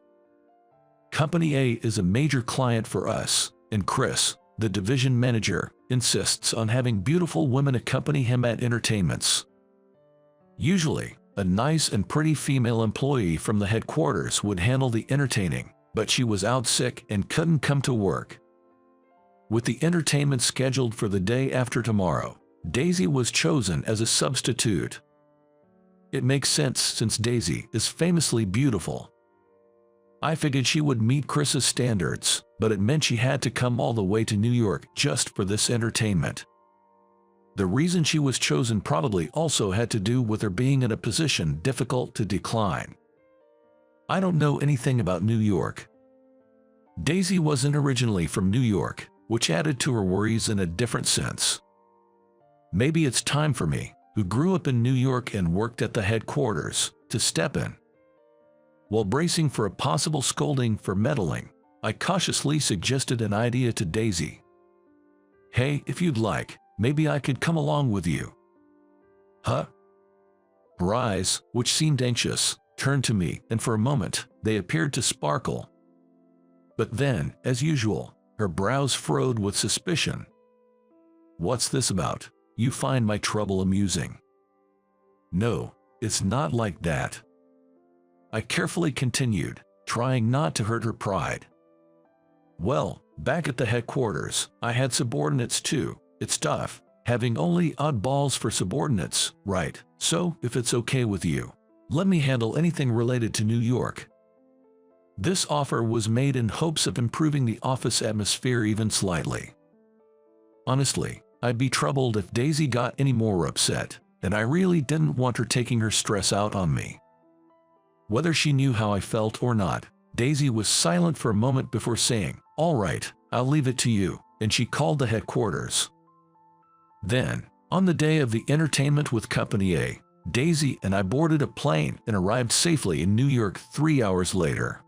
Company A is a major client for us, and Chris, the division manager, insists on having beautiful women accompany him at entertainments. Usually, a nice and pretty female employee from the headquarters would handle the entertaining, but she was out sick and couldn't come to work. With the entertainment scheduled for the day after tomorrow, Daisy was chosen as a substitute. It makes sense since Daisy is famously beautiful. I figured she would meet Chris's standards, but it meant she had to come all the way to New York just for this entertainment. The reason she was chosen probably also had to do with her being in a position difficult to decline. I don't know anything about New York. Daisy wasn't originally from New York, which added to her worries in a different sense. Maybe it's time for me, who grew up in New York and worked at the headquarters, to step in. While bracing for a possible scolding for meddling, I cautiously suggested an idea to Daisy. Hey, if you'd like, maybe I could come along with you. Huh? Her eyes, which seemed anxious, turned to me, and for a moment, they appeared to sparkle. But then, as usual, her brows furrowed with suspicion. What's this about? You find my trouble amusing? No, it's not like that. I carefully continued, trying not to hurt her pride. Well, back at the headquarters, I had subordinates too. It's tough, having only oddballs for subordinates, right? So, if it's okay with you, let me handle anything related to New York. This offer was made in hopes of improving the office atmosphere even slightly. Honestly, I'd be troubled if Daisy got any more upset, and I really didn't want her taking her stress out on me. Whether she knew how I felt or not, Daisy was silent for a moment before saying, "All right, I'll leave it to you," and she called the headquarters. Then, on the day of the entertainment with Company A, Daisy and I boarded a plane and arrived safely in New York 3 hours later.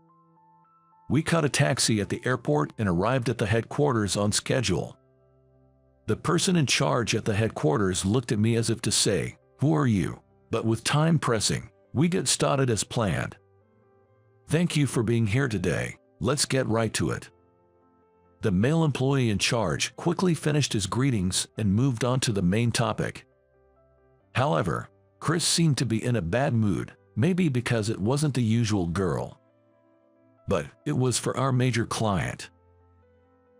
We caught a taxi at the airport and arrived at the headquarters on schedule. The person in charge at the headquarters looked at me as if to say, "Who are you?" But with time pressing, we get started as planned. Thank you for being here today. Let's get right to it. The male employee in charge quickly finished his greetings and moved on to the main topic. However, Chris seemed to be in a bad mood, maybe because it wasn't the usual girl. But it was for our major client.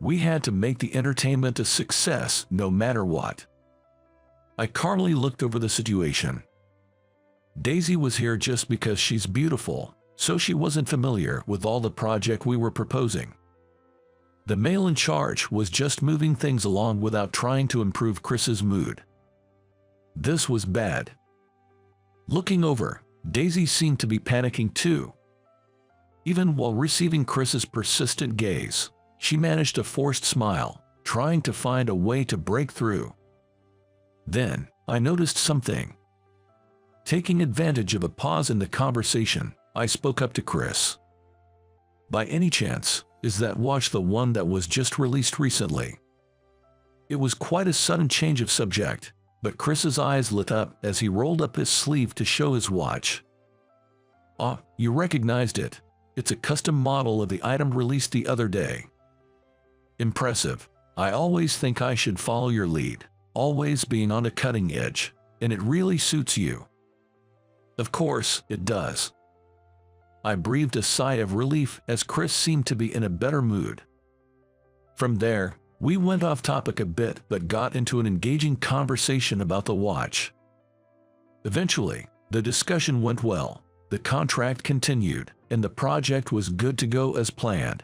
We had to make the entertainment a success no matter what. I calmly looked over the situation. Daisy was here just because she's beautiful, so she wasn't familiar with all the project we were proposing. The male in charge was just moving things along without trying to improve Chris's mood. This was bad. Looking over, Daisy seemed to be panicking too. Even while receiving Chris's persistent gaze, she managed a forced smile, trying to find a way to break through. Then, I noticed something. Taking advantage of a pause in the conversation, I spoke up to Chris. By any chance, is that watch the one that was just released recently? It was quite a sudden change of subject, but Chris's eyes lit up as he rolled up his sleeve to show his watch. Ah, you recognized it. It's a custom model of the item released the other day. Impressive. I always think I should follow your lead, always being on the cutting edge, and it really suits you. Of course, it does. I breathed a sigh of relief as Chris seemed to be in a better mood. From there, we went off topic a bit but got into an engaging conversation about the watch. Eventually, the discussion went well, the contract continued, and the project was good to go as planned.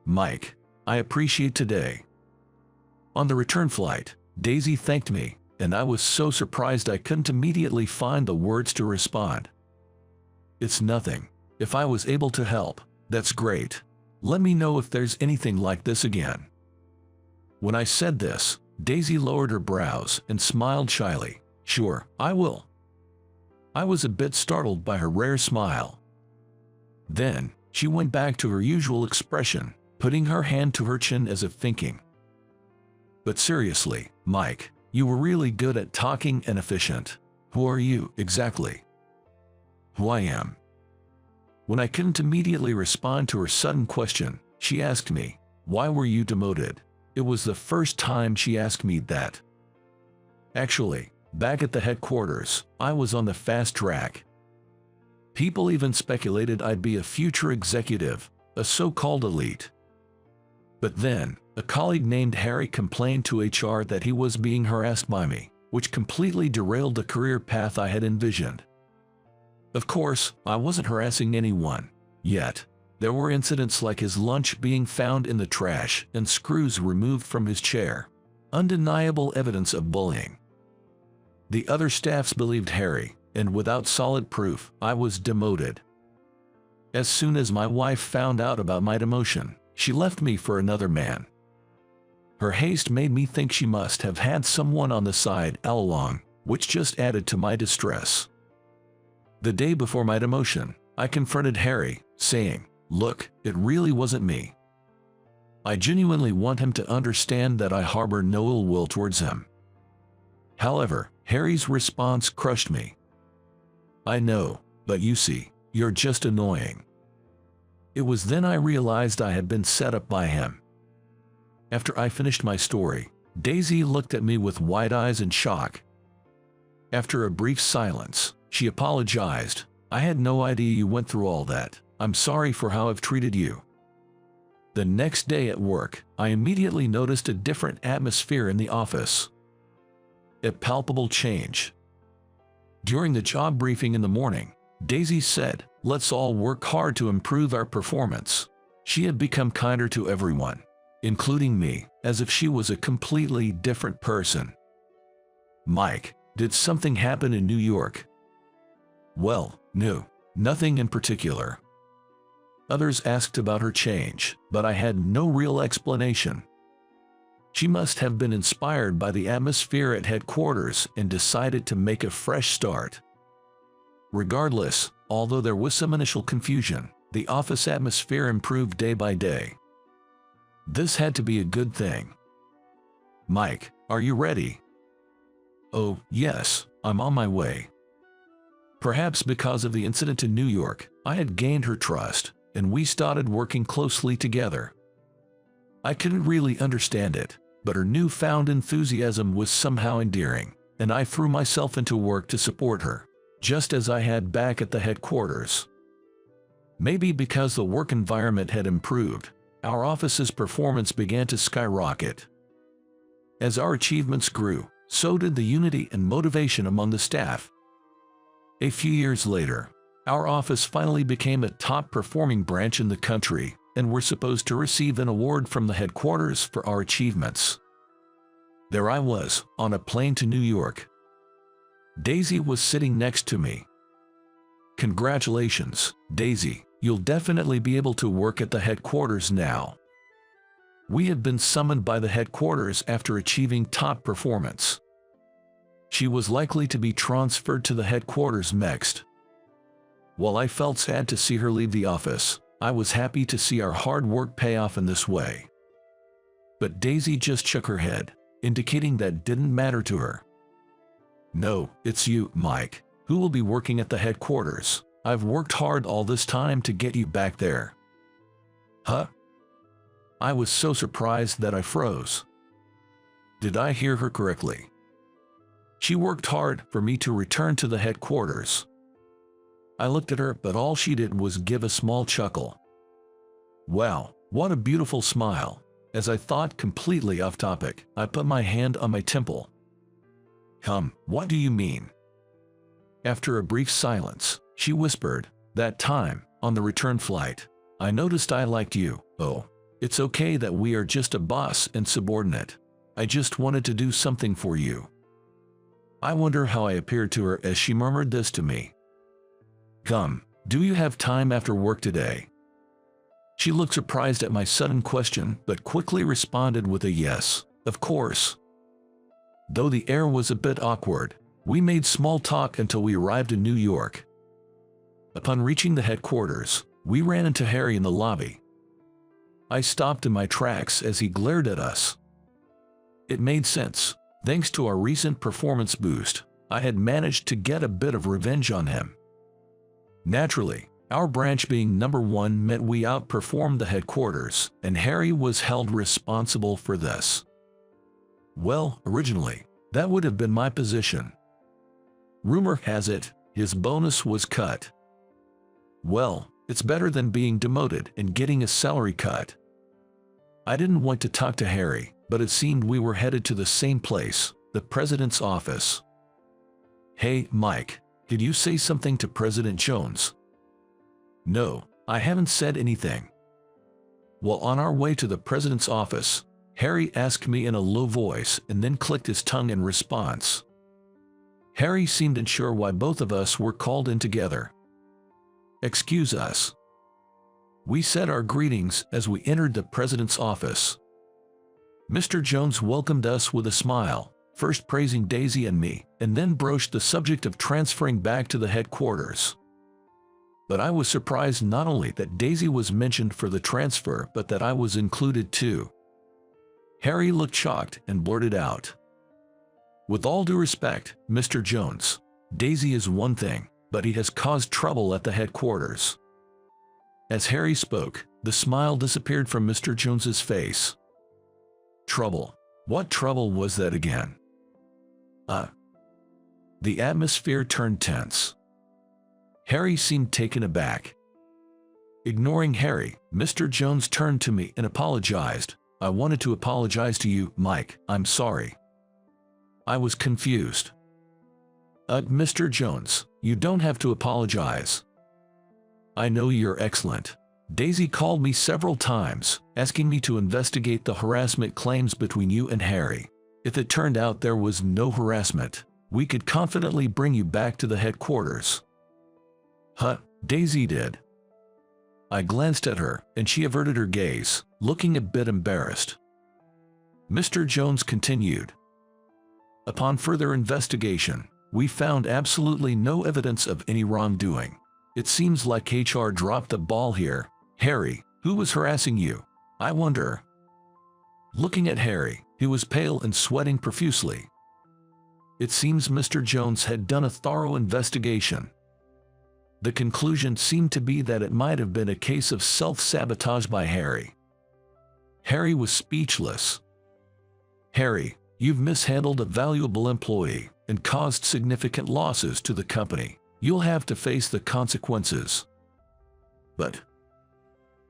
Mike, I appreciate today. On the return flight, Daisy thanked me, and I was so surprised I couldn't immediately find the words to respond. It's nothing. If I was able to help, that's great. Let me know if there's anything like this again." When I said this, Daisy lowered her brows and smiled shyly. "Sure, I will." I was a bit startled by her rare smile. Then, she went back to her usual expression, putting her hand to her chin as if thinking. "But seriously, Mike, you were really good at talking and efficient. Who are you, exactly?" "Who I am." When I couldn't immediately respond to her sudden question, she asked me, "Why were you demoted?" It was the first time she asked me that. Actually, back at the headquarters, I was on the fast track. People even speculated I'd be a future executive, a so-called elite. But then, a colleague named Harry complained to HR that he was being harassed by me, which completely derailed the career path I had envisioned. Of course, I wasn't harassing anyone, yet. There were incidents like his lunch being found in the trash and screws removed from his chair. Undeniable evidence of bullying. The other staffs believed Harry, and without solid proof, I was demoted. As soon as my wife found out about my demotion, she left me for another man. Her haste made me think she must have had someone on the side all along, which just added to my distress. The day before my demotion, I confronted Harry, saying, "Look, it really wasn't me. I genuinely want him to understand that I harbor no ill will towards him." However, Harry's response crushed me. "I know, but you see, you're just annoying." It was then I realized I had been set up by him. After I finished my story, Daisy looked at me with wide eyes in shock. After a brief silence, she apologized. "I had no idea you went through all that. I'm sorry for how I've treated you." The next day at work, I immediately noticed a different atmosphere in the office. A palpable change. During the job briefing in the morning, Daisy said, "Let's all work hard to improve our performance." She had become kinder to everyone, including me, as if she was a completely different person. "Mike, did something happen in New York?" "Well, no, nothing in particular." Others asked about her change, but I had no real explanation. She must have been inspired by the atmosphere at headquarters and decided to make a fresh start. Regardless, although there was some initial confusion, the office atmosphere improved day by day. This had to be a good thing. "Mike, are you ready?" "Oh, yes, I'm on my way." Perhaps because of the incident in New York, I had gained her trust, and we started working closely together. I couldn't really understand it, but her newfound enthusiasm was somehow endearing, and I threw myself into work to support her, just as I had back at the headquarters. Maybe because the work environment had improved, our office's performance began to skyrocket. As our achievements grew, so did the unity and motivation among the staff. A few years later, our office finally became a top-performing branch in the country, and we're supposed to receive an award from the headquarters for our achievements. There I was, on a plane to New York. Daisy was sitting next to me. "Congratulations, Daisy, you'll definitely be able to work at the headquarters now." We had been summoned by the headquarters after achieving top performance. She was likely to be transferred to the headquarters next. While I felt sad to see her leave the office, I was happy to see our hard work pay off in this way. But Daisy just shook her head, indicating that didn't matter to her. "No, it's you, Mike, who will be working at the headquarters. I've worked hard all this time to get you back there." "Huh?" I was so surprised that I froze. Did I hear her correctly? She worked hard for me to return to the headquarters. I looked at her, but all she did was give a small chuckle. Wow, what a beautiful smile. As I thought completely off topic, I put my hand on my temple. What do you mean?" After a brief silence, she whispered, "That time, on the return flight, I noticed I liked you. Oh, it's okay that we are just a boss and subordinate. I just wanted to do something for you." I wonder how I appeared to her as she murmured this to me. "Do you have time after work today?" She looked surprised at my sudden question, but quickly responded with a yes, of course. Though the air was a bit awkward, we made small talk until we arrived in New York. Upon reaching the headquarters, we ran into Harry in the lobby. I stopped in my tracks as he glared at us. It made sense. Thanks to our recent performance boost, I had managed to get a bit of revenge on him. Naturally, our branch being #1 meant we outperformed the headquarters, and Harry was held responsible for this. Well, originally, that would have been my position. Rumor has it, his bonus was cut. Well, it's better than being demoted and getting a salary cut. I didn't want to talk to Harry, but it seemed we were headed to the same place, the president's office. "Hey, Mike, did you say something to President Jones?" "No, I haven't said anything." Well, on our way to the president's office, Harry asked me in a low voice and then clicked his tongue in response. Harry seemed unsure why both of us were called in together. "Excuse us." We said our greetings as we entered the president's office. Mr. Jones welcomed us with a smile, first praising Daisy and me, and then broached the subject of transferring back to the headquarters. But I was surprised not only that Daisy was mentioned for the transfer, but that I was included too. Harry looked shocked and blurted out, "With all due respect, Mr. Jones, Daisy is one thing, but he has caused trouble at the headquarters." As Harry spoke, the smile disappeared from Mr. Jones's face. Trouble? What trouble was that again? The atmosphere turned tense. Harry seemed taken aback. Ignoring Harry, Mr. Jones turned to me and apologized. "I wanted to apologize to you, Mike. I'm sorry." I was confused. Mr. Jones, you don't have to apologize. I know you're excellent. Daisy called me several times, asking me to investigate the harassment claims between you and Harry. If it turned out there was no harassment, we could confidently bring you back to the headquarters. Daisy did. I glanced at her, and she averted her gaze, looking a bit embarrassed. Mr. Jones continued. Upon further investigation, we found absolutely no evidence of any wrongdoing. It seems like HR dropped the ball here. Harry, who was harassing you? I wonder. Looking at Harry, he was pale and sweating profusely. It seems Mr. Jones had done a thorough investigation. The conclusion seemed to be that it might have been a case of self-sabotage by Harry. Harry was speechless. Harry, you've mishandled a valuable employee and caused significant losses to the company. You'll have to face the consequences. But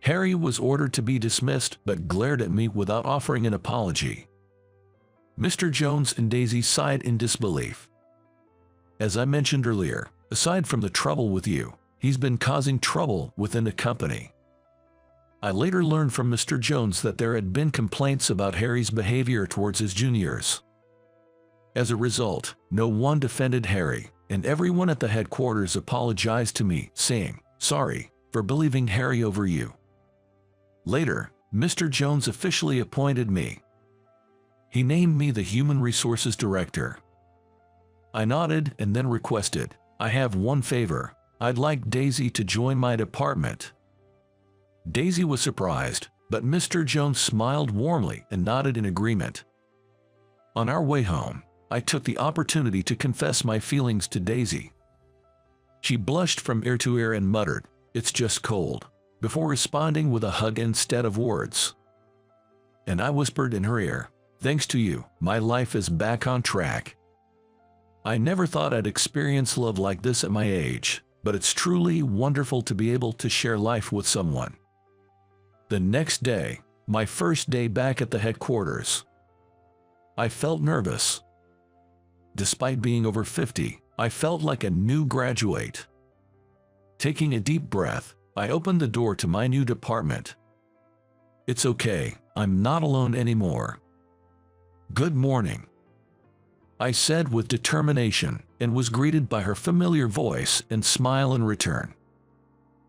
Harry was ordered to be dismissed but glared at me without offering an apology. Mr. Jones and Daisy sighed in disbelief. As I mentioned earlier, aside from the trouble with you, he's been causing trouble within the company. I later learned from Mr. Jones that there had been complaints about Harry's behavior towards his juniors. As a result, no one defended Harry, and everyone at the headquarters apologized to me, saying, "Sorry for believing Harry over you." Later, Mr. Jones officially appointed me. He named me the Human Resources Director. I nodded and then requested, "I have one favor. I'd like Daisy to join my department." Daisy was surprised, but Mr. Jones smiled warmly and nodded in agreement. On our way home, I took the opportunity to confess my feelings to Daisy. She blushed from ear to ear and muttered, "It's just cold," before responding with a hug instead of words. And I whispered in her ear, "Thanks to you, my life is back on track." I never thought I'd experience love like this at my age, but it's truly wonderful to be able to share life with someone. The next day, my first day back at the headquarters, I felt nervous. Despite being over 50, I felt like a new graduate. Taking a deep breath, I opened the door to my new department. "It's okay, I'm not alone anymore." "Good morning," I said with determination, and was greeted by her familiar voice and smile in return.